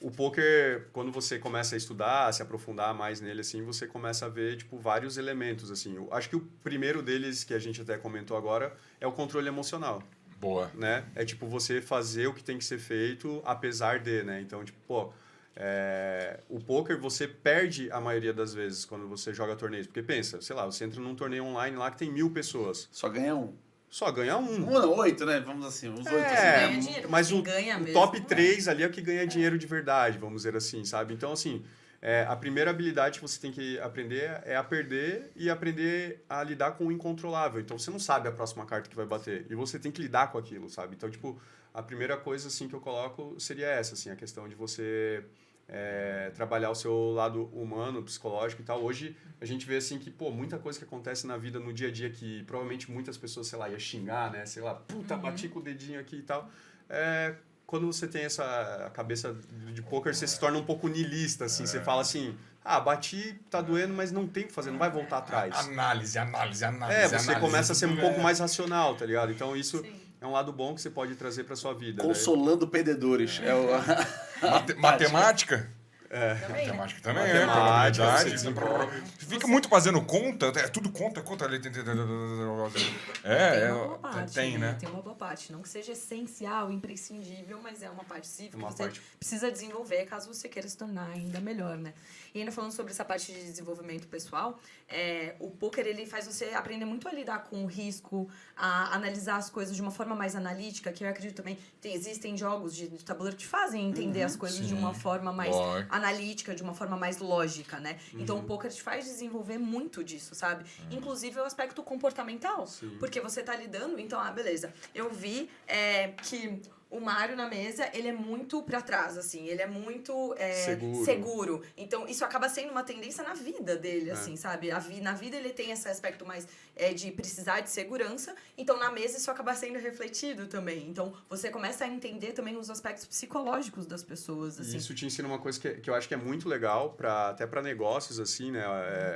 o poker, quando você começa a estudar, a se aprofundar mais nele, assim, você começa a ver, tipo, vários elementos, assim. Eu acho que o primeiro deles, que a gente até comentou agora, é o controle emocional, Boa. né? É, tipo, você fazer o que tem que ser feito, apesar de, né? Então, tipo, pô, o poker você perde a maioria das vezes quando você joga torneios. Porque pensa, sei lá, você entra num torneio online lá que tem 1000 pessoas. Só ganha um. Só ganha um. Um não, 8, né? Vamos assim, uns 8 assim. ganha dinheiro, mas quem o ganha mesmo, top né? 3 ali é o que ganha dinheiro de verdade, vamos dizer assim, sabe? Então, assim, a primeira habilidade que você tem que aprender é a perder e aprender a lidar com o incontrolável. Então, você não sabe a próxima carta que vai bater e você tem que lidar com aquilo, sabe? Então, tipo, a primeira coisa, assim, que eu coloco seria essa, assim, a questão de você trabalhar o seu lado humano, psicológico e tal. Hoje, a gente vê, assim, que, pô, muita coisa que acontece na vida, no dia a dia, que provavelmente muitas pessoas, sei lá, ia xingar, né? Sei lá, puta, bati com o dedinho aqui e tal. Quando você tem essa cabeça de poker, você se torna um pouco niilista, assim. Você fala assim, bati, tá doendo, mas não tem o que fazer, não vai voltar atrás. Análise. Você começa a ser um tudo pouco mais racional, tá ligado? Então, isso Sim. é um lado bom que você pode trazer pra sua vida. Né? Consolando perdedores. É o... Matemática? Também, né? Matemática também, Matemática, probabilidade. você desenvolve. Fica muito fazendo conta, é tudo conta. Tem uma boa parte, Tem, né? Tem uma boa parte. Não que seja essencial, imprescindível, mas é uma parte sim que Uma você parte. precisa desenvolver caso você queira se tornar ainda melhor, né? E ainda falando sobre essa parte de desenvolvimento pessoal, o poker ele faz você aprender muito a lidar com o risco, a analisar as coisas de uma forma mais analítica, que eu acredito também existem jogos de tabuleiro que te fazem entender as coisas de uma forma mais Lógico. analítica, de uma forma mais lógica, né? Então o poker te faz desenvolver muito disso, sabe? Inclusive o aspecto comportamental, porque você tá lidando, então, beleza, eu vi que o Mário na mesa, ele é muito pra trás, assim, ele é muito seguro. Então, isso acaba sendo uma tendência na vida dele, assim, sabe? Na vida ele tem esse aspecto mais de precisar de segurança, então na mesa isso acaba sendo refletido também. Então, você começa a entender também os aspectos psicológicos das pessoas, assim. E isso te ensina uma coisa que eu acho que é muito legal, até para negócios, assim, né?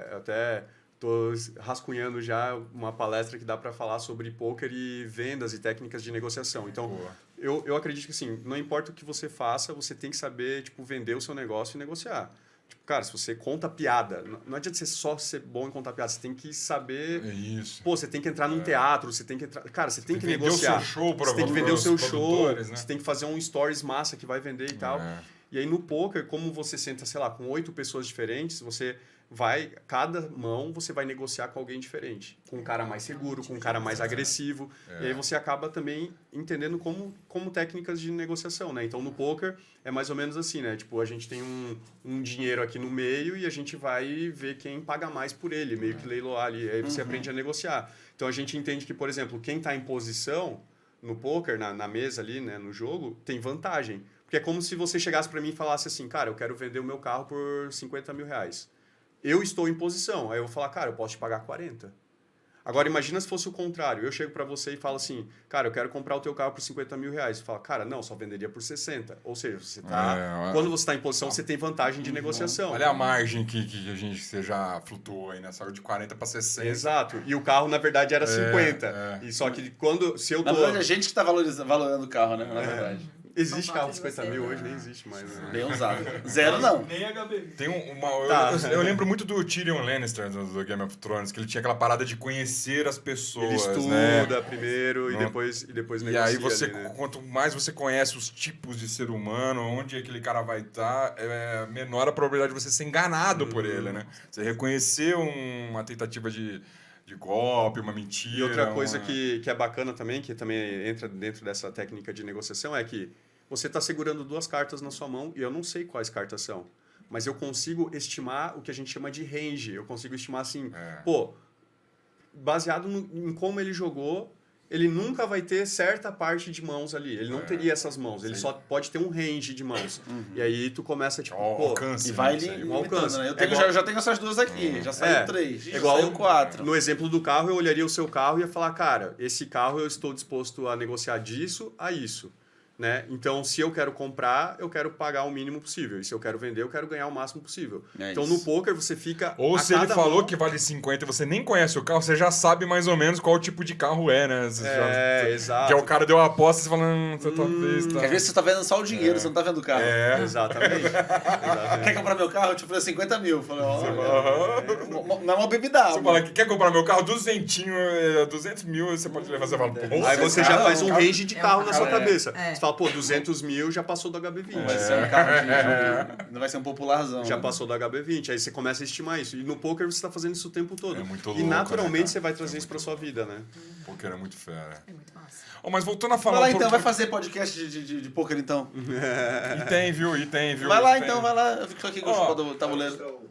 Eu até tô rascunhando já uma palestra que dá para falar sobre poker e vendas e técnicas de negociação. Então, eu acredito que, assim, não importa o que você faça, você tem que saber, tipo, vender o seu negócio e negociar. Tipo, cara, se você conta piada, não adianta você só ser bom em contar piada, você tem que saber... Isso. Pô, você tem que entrar num teatro, você tem que entrar... Cara, você tem que vender negociar. o seu show você tem que vender o seu show, produtores, né? você tem que fazer um stories massa que vai vender e tal. E aí no poker, como você senta, sei lá, com 8 pessoas diferentes, cada mão você vai negociar com alguém diferente. Com um cara mais seguro, com um cara mais agressivo. E aí você acaba também entendendo como técnicas de negociação, né? Então no poker é mais ou menos assim, né? Tipo, a gente tem um dinheiro aqui no meio e a gente vai ver quem paga mais por ele, meio que leiloar ali. Aí você aprende a negociar. Então a gente entende que, por exemplo, quem está em posição no poker, na mesa ali, né, no jogo, tem vantagem. Porque é como se você chegasse para mim e falasse assim, cara, eu quero vender o meu carro por 50 mil reais. Eu estou em posição. Aí eu vou falar, cara, eu posso te pagar 40. Agora, imagina se fosse o contrário. Eu chego para você e falo assim, cara, eu quero comprar o teu carro por 50 mil reais. Você fala, cara, não, só venderia por 60. Ou seja, você tá... Quando você está em posição, você tem vantagem de negociação. Olha a margem que você já flutuou aí, né? Saiu de 40 para 60. Exato. E o carro, na verdade, era 50. E só que se eu tô... Na verdade, a gente que está valorando o carro, né? Na verdade. Existe Não carro pode de 50 você, mil, né? hoje nem existe mais. Né? Bem usado. Zero não. Nem HB. Tem Tá. eu lembro muito do Tyrion Lannister do Game of Thrones, que ele tinha aquela parada de conhecer as pessoas, Ele estuda né? primeiro e depois E negocia. aí você, ali, né? quanto mais você conhece os tipos de ser humano, onde aquele cara vai estar, menor a probabilidade de você ser enganado por ele, né? Você reconhecer uma tentativa de golpe, uma mentira. E outra coisa que é bacana também, que também entra dentro dessa técnica de negociação, é que você está segurando 2 cartas na sua mão e eu não sei quais cartas são. Mas eu consigo estimar o que a gente chama de range. Eu consigo estimar assim, baseado em como ele jogou, ele nunca vai ter certa parte de mãos ali. Ele não teria essas mãos. Ele só pode ter um range de mãos. E aí tu começa, tipo, alcance. E vai né? limitando, alcance. né? Eu já tenho essas 2 aqui. Já saiu 3. Já igual saiu 4. No exemplo do carro, eu olharia o seu carro e ia falar, cara, esse carro eu estou disposto a negociar disso a isso. né? Então, se eu quero comprar, eu quero pagar o mínimo possível. E se eu quero vender, eu quero ganhar o máximo possível. Então, no poker, você fica... Ou se ele falou que vale 50 e você nem conhece o carro, você já sabe mais ou menos qual tipo de carro é, né? Exato. Que o cara deu uma aposta e você fala, você talvez... Às vezes você tá vendo só o dinheiro, você não tá vendo o carro. Exatamente. Quer comprar meu carro? Eu te falei 50 mil. Eu falei, não é uma bebida. Você fala, quer comprar meu carro? 200 mil, você pode levar. Você fala, pô, Aí você já faz um range de carro na sua cabeça. É. Você fala, pô, 200 mil já passou do HB20. Vai ser um carro não vai ser um popularzão. Já passou do HB20. Aí você começa a estimar isso. E no poker você tá fazendo isso o tempo todo. É muito E louco, naturalmente né, você vai trazer isso pra sua vida, né? Poker é muito fera. É muito massa. Mas voltando a falar... Vai lá então, vai fazer podcast de poker então. E tem, viu? Vai lá Tem. então, vai lá. Eu fico aqui com o tabuleiro.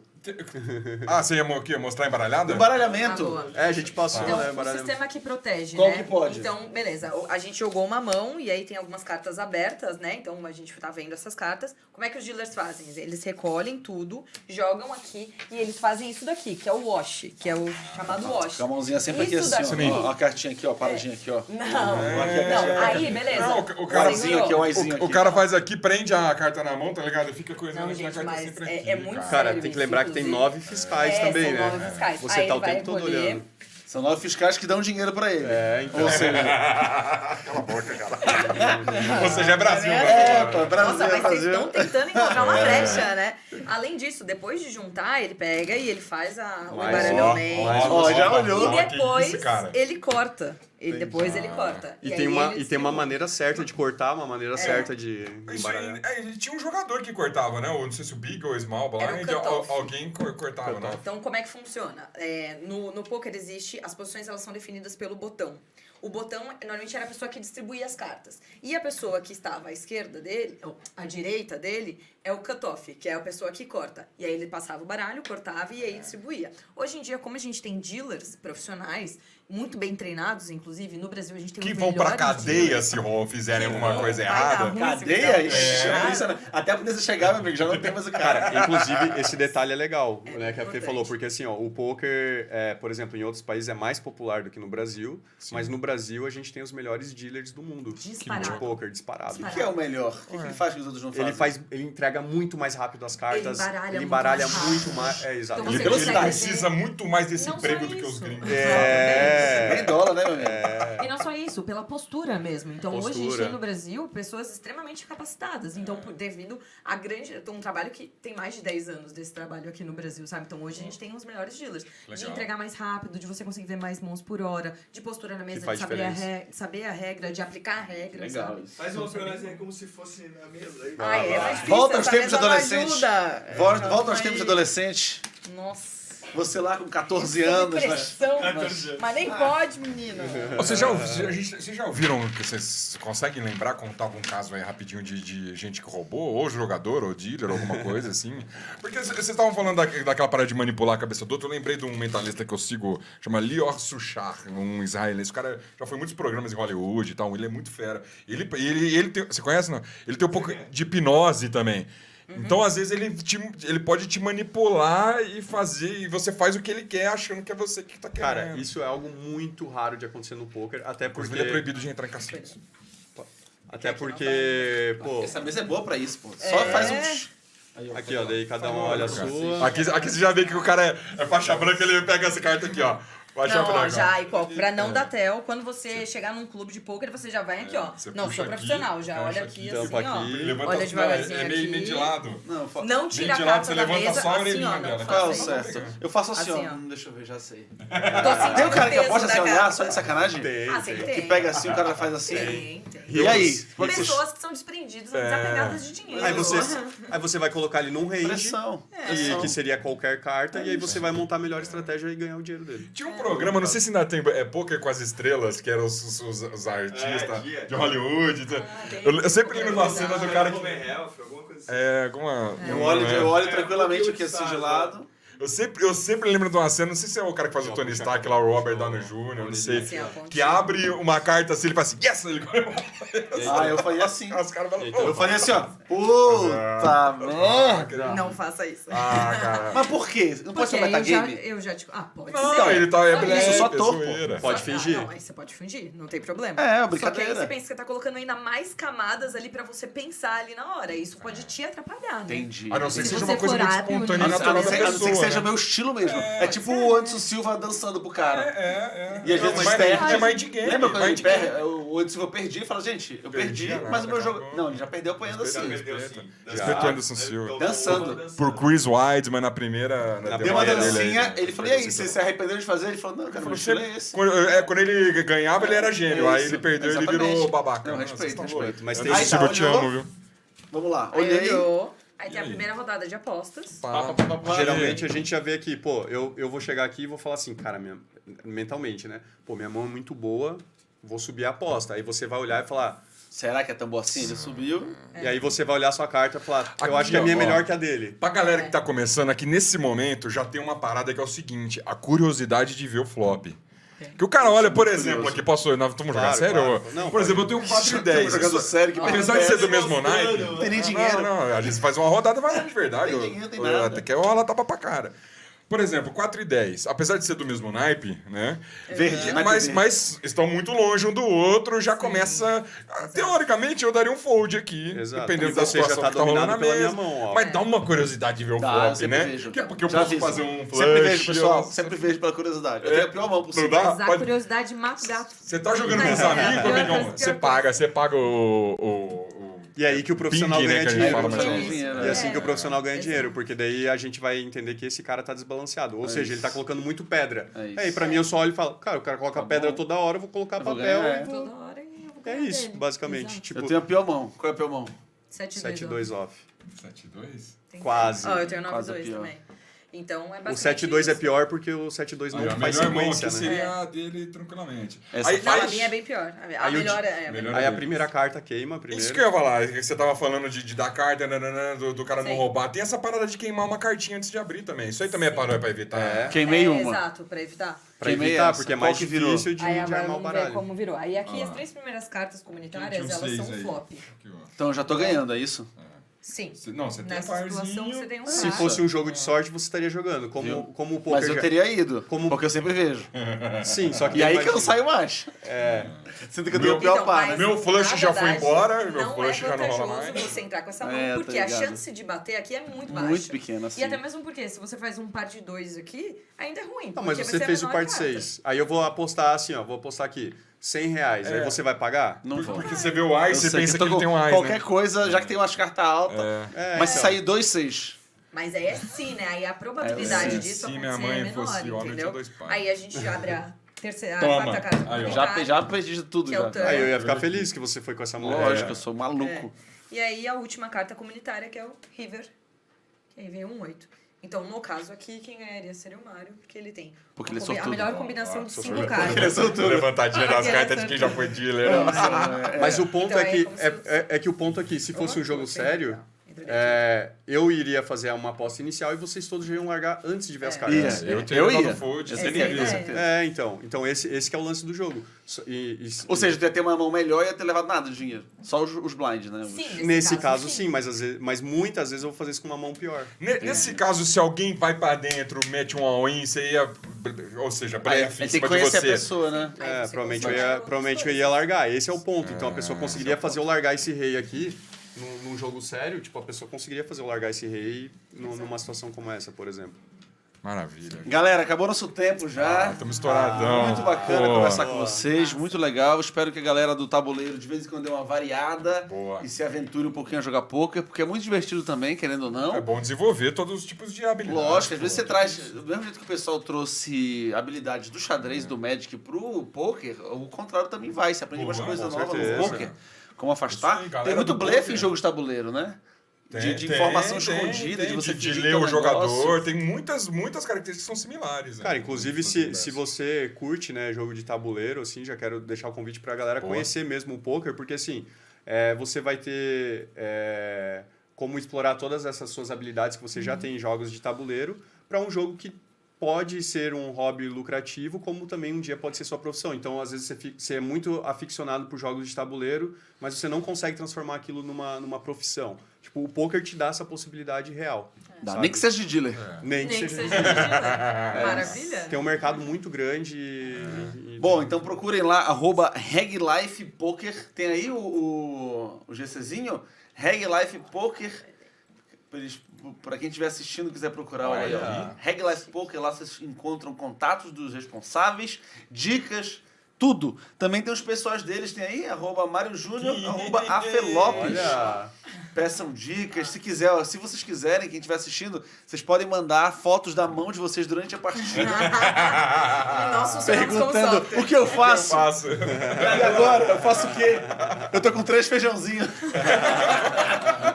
Você ia mostrar embaralhada? Embaralhamento. Boa. A gente passou, Então, né? o sistema que protege, Qual né? que pode? Então, beleza. A gente jogou uma mão e aí tem algumas cartas abertas, né? Então, a gente tá vendo essas cartas. Como é que os dealers fazem? Eles recolhem tudo, jogam aqui e eles fazem isso daqui, que é o wash, que é o chamado wash. Com a mãozinha sempre aqui Isso assim, daqui. ó. Ó a cartinha aqui, ó. Paradinha aqui, ó. Não, Não, aí, beleza. Não, o Carazinho aqui, ó. Oizinho aqui. O cara faz aqui, prende a carta na mão, tá ligado? Fica coisando Não, aqui, a gente, carta mas sempre aqui. é muito Cara, sério tem que isso, lembrar que tem inclusive. 9 fiscais também, são né? 9 fiscais. Você Aí tá o vai tempo todo recolher. olhando. São 9 fiscais que dão dinheiro pra ele. Então. Ou seja, Cala a boca, cara. Ou seja, é Brasil. pô, Brasil, Nossa, mas vocês Brasil. estão tentando encontrar uma brecha, né? Além disso, depois de juntar, ele pega e ele faz o embaralhamento. Ó, já olhou. E depois que isso, cara? ele corta. Depois ele corta. E aí tem ele tem uma maneira certa de cortar, uma maneira certa de Isso aí, embaralhar. tinha um jogador que cortava, né? Ou não sei se o Big ou o Small Era o Blind, cutoff. alguém cortava, né? Então, como é que funciona? No poker existe, as posições elas são definidas pelo botão. O botão, normalmente, era a pessoa que distribuía as cartas. E a pessoa que estava à esquerda dele, ou à direita dele, é o cutoff, que é a pessoa que corta. E aí ele passava o baralho, cortava e aí distribuía. Hoje em dia, como a gente tem dealers profissionais, muito bem treinados, inclusive, no Brasil a gente tem Que os vão pra melhores cadeia dealers. se fizerem alguma coisa Vai dar errada. ruim. Cadeia? É. Ixi, isso, né? Até a polícia chegar, meu amigo, já não tem mais o cara. Cara, inclusive, esse detalhe é legal, né? Que a Fê importante. falou, porque assim, ó, o poker, por exemplo, em outros países é mais popular do que no Brasil, mas no Brasil a gente tem os melhores dealers do mundo Disparado. de poker, disparado. O que é o melhor? O que ele faz que os outros não fazem? Ele entrega muito mais rápido as cartas, Ele ele embaralha embaralha muito muito mais mais. Exato. Então Ele, você ele consegue precisa muito mais desse Não só emprego do que os isso. gringos. Nem dólar, né, meu amigo? E não só isso, pela postura mesmo. Então, hoje a gente Postura. tem no Brasil pessoas extremamente capacitadas. Então, devido a grande... Um trabalho que tem mais de 10 anos desse trabalho aqui no Brasil, sabe? Então, hoje a gente tem os melhores dealers. De Legal. entregar mais rápido, de você conseguir ver mais mãos por hora, de postura na mesa, de faz saber a regra, de aplicar a regra, Legal sabe? isso. Faz uma pra nós aí como se fosse na mesa aí. Ah, é mais difícil. Volta aos essa tempos de mesa não adolescente. ajuda. Volta aos tempos de adolescente. Nossa. Você lá com 14 Sob anos. pressão, mas nem pode, menino. Vocês já ouviram, vocês conseguem lembrar, contar algum caso aí rapidinho de gente que roubou, ou jogador, ou dealer, alguma coisa assim? Porque vocês estavam falando daquela parada de manipular a cabeça do outro, eu lembrei de um mentalista que eu sigo, chama Lior Suchar, um israelense. O cara já foi em muitos programas em Hollywood e tal, ele é muito fera. Ele tem, você conhece, não? Ele tem um pouco de hipnose também. Então, às vezes, ele pode te manipular e fazer, e você faz o que ele quer achando que é você que tá querendo. Cara, isso é algo muito raro de acontecer no poker, até porque... Inclusive, ele é proibido de entrar em cassinos. Até porque, pô... Essa mesa é boa pra isso, pô. Só faz um... Aqui, ó, daí cada um olha a sua. Aqui você já vê que o cara é faixa branca, ele pega essa carta aqui, ó. Faixa Não, ó, branca. já, pra não dar tel, quando você chegar num clube de pôquer, você já vai aqui, ó. Você Não, puxa sou profissional, aqui, já fecha olha aqui, aqui, tampa assim, ó. aqui. Levanta Olha devagarzinho é meio aqui. de lado. Não, Não tira a Bem de lado, carta você da levanta mesa, só a assim, orelhinha ó, dela. não Qual é o faça isso. certo? Eu faço assim, Assim, ó. ó. Deixa eu ver, já sei. Tô sentindo Tem um cara que peso aposta da sem olhar, carta. só de sacanagem? Ah, sempre Que tem. pega assim, o cara faz assim. Tem. E aí? Pode ser Pessoas que são desprendidas, desapegadas de dinheiro. Aí você vai colocar ele num range, pressão. que seria qualquer carta, e aí você vai montar a melhor estratégia e ganhar o dinheiro dele. Tinha um programa, não sei se ainda tem, Poker com as Estrelas, que eram os artistas de Hollywood. Eu sempre lembro uma cena do cara que... Health, alguma coisa assim. É, alguma... Eu olho tranquilamente aqui assim de lado. Eu sempre lembro de uma cena, não sei se é o cara que faz o Tony Stark lá, o Robert Downey Jr., não sei. Assim, ó, pontinho. Que abre uma carta assim, ele fala assim, yes! Ele... Eu faria assim. Os caras falam, Eu faria assim, ó. Puta merda. Não faça isso. cara. Mas por quê? Não pode ser Porque aí metagame? eu já, tipo, pode Não, ser. ele tá... isso, só é torpo. zoeira. Pode fingir. Não, aí você pode fingir, não tem problema. É, Só brincadeira. que aí você pensa que você tá colocando ainda mais camadas ali pra você pensar ali na hora. Isso pode te atrapalhar, né? Entendi. A não ser que Se seja você uma coisa for muito hábil espontânea e nisso, natural da A não ser que pessoa, seja né? meu estilo mesmo. É tipo o Anderson Silva dançando pro cara. E às Não, vezes mas perde. é mind game. Lembra quando ele mind game. perde? O Anderson Silva perdi e fala, gente, eu perdi, Perdi, mas o meu acabou. jogo... Não, ele já perdeu apanhando assim. Respeito o Anderson Silva. Dançando. Por Chris Weidman na primeira... Na Deu uma dele aí. dancinha, ele falou, e aí, você se arrependeu de fazer? Ele falou, não, cara, meu estilo é esse. Quando ele ganhava, ele era gênio. Aí Isso, ele perdeu, ele exatamente. virou babaca. Não, Nossa, respeito, vocês estão respeito. doidos. Mas Anderson tem- Aí tá, Silva, eu te olhou? amo, viu? Vamos lá, Aí olhei. olhou, aí tem a aí? primeira rodada de apostas. Geralmente a gente já vê aqui, pô, eu vou chegar aqui e vou falar assim, cara, mentalmente, né? Pô, minha mão é muito boa, vou subir a aposta. Aí você vai olhar e falar... Será que é tão boa assim? Ele subiu. E aí você vai olhar a sua carta e falar, eu Aqui, acho que a minha é ó, melhor que a dele. Pra galera que tá começando aqui, nesse momento, já tem uma parada que é o seguinte, a curiosidade de ver o flop. Que o cara olha, por exemplo, aqui, nós estamos jogando Claro, sério? claro. Não, Por exemplo, eu tenho 4 e 10. jogando sério, que Apesar de ser do mesmo naipe... Não tem nem dinheiro. Não, a gente faz uma rodada, vai de verdade. Tem dinheiro, tem nada. Até que rola tapa pra cara. Por exemplo, 4 e 10. Apesar de ser do mesmo naipe, né? Verde, naipe verde. Mas estão muito longe um do outro, já começa... Teoricamente, eu daria um fold aqui. Exato. Dependendo E da você já situação tá que tá rolando na dominado pela mesa. minha mão, ó. Mas dá uma curiosidade de ver o Dá, flop, sempre né? vejo. Porque eu Já posso aviso. fazer um flush. Sempre vejo, pessoal. eu- Sempre vejo pela curiosidade. Eu tenho a pior mão Não possível. dá? Usar a Pode- curiosidade mata o gato. Você tá jogando com os amigos, amigão? Você paga o E aí que o profissional ping, né, ganha que a gente dinheiro. fala mais ou Ganha menos. dinheiro, E é. assim que o profissional ganha dinheiro, porque daí a gente vai entender que esse cara tá desbalanceado. Ou seja, ele tá colocando muito pedra. É isso. Aí pra mim eu só olho e falo, cara, o cara coloca pedra toda hora, eu vou colocar vou papel. ganhar, e é. vou- Toda hora e eu vou É ganhar isso, dele. basicamente. Exato. Tipo, Eu tenho a pior mão. Qual é a pior mão? 7-2 off. 7-2? Quase. Ó, eu tenho Quase 9-2 pior. também. Então é O basicamente 7-2 é isso. pior porque o 7-2 não Aí, a faz melhor mão sequência, aqui né? seria a dele tranquilamente. Essa Aí, Não, a faz- minha é bem pior. A Aí o melhor de- é... melhor Aí a primeira carta queima primeiro. Isso que eu ia falar, que você tava falando de dar carta, do cara não Sim. roubar. Tem essa parada de queimar uma cartinha antes de abrir também. Isso aí também é pra evitar. É. Queimei uma. Exato, pra evitar. Pra Queimei evitar, essa. porque é Qual mais que virou? difícil de Aí agora armar o vamos ver baralho. como virou. Aí aqui Ah as lá. 3 primeiras cartas comunitárias, Tinha uns elas seis são aí. flop. Aqui, ó. Então já tô ganhando, é isso? Sim. Não, você tem um Nessa situação parzinho. você tem um Se par. fosse um jogo de sorte, você estaria jogando. Viu? Como o poker Mas eu já- teria ido, Como- porque eu sempre vejo. Sim, só que E aí que eu imagina- não saio mais. É. Sinto que eu tenho a Meu- pior Então, par, mas, né? Meu flush na já foi verdade, embora, meu não flush já não rola vantajoso mais. você entrar com essa mão, É, tô porque a ligado. chance de bater aqui é muito baixa. Muito pequena, assim. E até mesmo porque se você faz um par de 2 aqui, ainda é ruim. Não, mas porque você vai ser a fez o menor par de carta. 6. Aí eu vou apostar assim, ó. Vou apostar aqui R$100. Aí você vai pagar? Não vou. Porque você vê o Ice, Eu você sei pensa tô que ele com tem um Ice, qualquer né? coisa, já que tem umas cartas altas. É, Mas se então. sair 2-6. Mas aí é sim, né? Aí a probabilidade É, disso se acontecer minha mãe é menor, fosse homem, eu tinha entendeu? 2 pares. Aí a gente abre a terceira, a Toma. quarta carta Aí, ó. comunitária, Já perdi tudo, que é o já. turn. Aí eu ia ficar feliz que você foi com essa mão. Lógico, É. eu sou maluco. E aí a última carta comunitária, que é o River, que aí vem um 8. Então, no caso aqui, quem ganharia seria o Mário, porque ele tem Porque ele é a sortudo. melhor combinação de Sou 5 sortudo. cartas. Levantadinha das Aquele cartas de quem já foi dealer. Mas o ponto Então, é que como se- é que o ponto aqui, se fosse um jogo sério, Entra dentro. eu iria fazer uma aposta inicial e vocês todos já iam largar antes de ver as cartas. Ia. Eu teria Eu dado ia. fold, Eu sem teria, dúvida. com certeza. Então esse que é o lance do jogo. Ou seja, tu ia ter uma mão melhor e ia ter levado nada de dinheiro. Só os blinds, né? Os- Sim, nesse caso sim, mas muitas vezes eu vou fazer isso com uma mão pior. Nesse caso, se alguém vai pra dentro, mete um all-in, você ia... Ou seja, Aí, blefe em aí tem que cima de conhecer a você. pessoa, né? Aí você Provavelmente consegue provavelmente eu outras ia largar. Esse é o ponto. Então a pessoa esse conseguiria é o fazer eu largar esse rei aqui num jogo sério. Tipo, a pessoa conseguiria fazer eu largar esse rei numa situação como essa, por exemplo. Maravilha. Galera, acabou nosso tempo já. Estamos estouradão. Muito bacana Pô. conversar com vocês, muito legal. Espero que a galera do tabuleiro de vez em quando dê uma variada Boa. e se aventure um pouquinho a jogar poker, porque é muito divertido também, querendo ou não. É bom desenvolver todos os tipos de habilidades. Lógico, às vezes pô. você traz, do mesmo jeito que o pessoal trouxe habilidades do xadrez e do Magic pro poker, o contrário também vai. Você aprende Pô, mais coisa com nova certeza. no poker, como afastar. Isso aí, galera Tem muito do blefe poker. em jogos de tabuleiro, né? De Tem, informação tem, escondida, tem, de você de fingir ler que é um o jogador, negócio. tem muitas características que são similares. Né? Cara, inclusive, se você curte, né, jogo de tabuleiro, assim, já quero deixar o convite pra galera Boa. conhecer mesmo o poker, porque, assim, você vai ter como explorar todas essas suas habilidades que você já tem em jogos de tabuleiro, para um jogo que pode ser um hobby lucrativo, como também um dia pode ser sua profissão. Então, às vezes, você é muito aficionado por jogos de tabuleiro, mas você não consegue transformar aquilo numa profissão. Tipo, o poker te dá essa possibilidade real. Dá, sabe? nem que seja de dealer. Nem que Nem que seja. seja maravilha. Tem um mercado muito grande e Bom, então procurem lá, @RegLifePoker. Tem aí o GCzinho? RegLifePoker. Para quem estiver assistindo e quiser procurar, olha aí, ó. RegLife Poker, lá vocês encontram contatos dos responsáveis, dicas, tudo. Também tem os pessoais deles, tem aí, @Mário Júnior, @Afelopes. Olha, Peçam dicas, se vocês quiserem, quem estiver assistindo, vocês podem mandar fotos da mão de vocês durante a partida, E nós funcionamos como perguntando software. o que eu faço. Faço. E agora? Eu faço o quê? Eu tô com 3 feijãozinhos.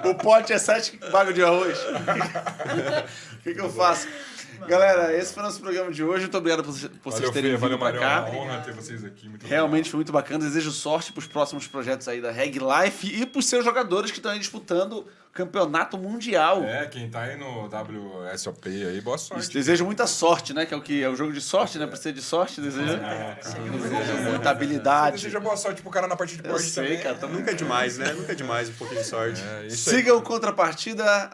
O pote é 7 bagos de arroz. O que eu faço? Galera, esse foi o nosso programa de hoje. Muito obrigado por vocês terem vindo valeu, pra Marião. cá. É uma honra ter vocês aqui. Muito Realmente foi muito bacana. Desejo sorte pros próximos projetos aí da Reg Life e pros seus jogadores que estão aí disputando o campeonato mundial. obrigado. Quem tá aí no WSOP aí, boa sorte. Desejo muita sorte, né? Que é o jogo de sorte, né? Pra ser de sorte, desejo muita habilidade. Deseja boa sorte pro cara na partida de Eu board sei, também. cara. nunca é demais, né? Nunca é demais um pouquinho de sorte. Isso aí. Sigam o Contrapartida,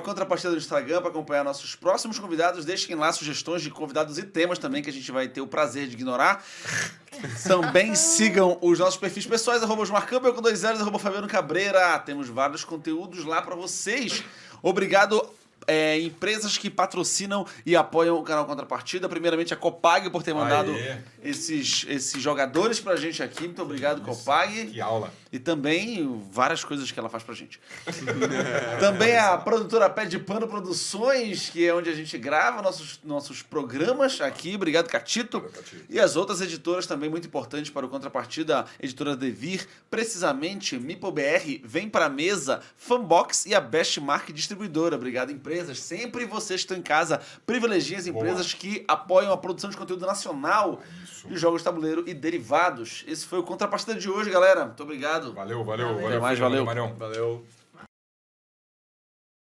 @Contrapartida no Instagram para acompanhar nossos próximos convidados. Deixem lá sugestões de convidados e temas também que a gente vai ter o prazer de ignorar. Também sigam os nossos perfis pessoais, @OsmarCampbell com 2 L's, @Fabiano Cabreira. Temos vários conteúdos lá para vocês. Obrigado, empresas que patrocinam e apoiam o canal Contrapartida. Primeiramente, a Copag por ter mandado Aê. esses jogadores pra gente aqui. Muito obrigado, Copag. Que aula. E também várias coisas que ela faz pra gente. Também a produtora Pé de Pano Produções, que é onde a gente grava nossos programas aqui. Obrigado, Catito. E as outras editoras também muito importantes para o Contrapartida. Editora Devir, precisamente MipoBR, Vem Pra Mesa, Fanbox e a Best Mark Distribuidora. Obrigado, empresas. Sempre vocês que estão em casa, privilegiem as empresas que apoiam a produção de conteúdo nacional de jogos de tabuleiro e derivados. Esse foi o Contrapartida de hoje, galera. Muito obrigado. Valeu. Até mais, valeu. Marião. Valeu.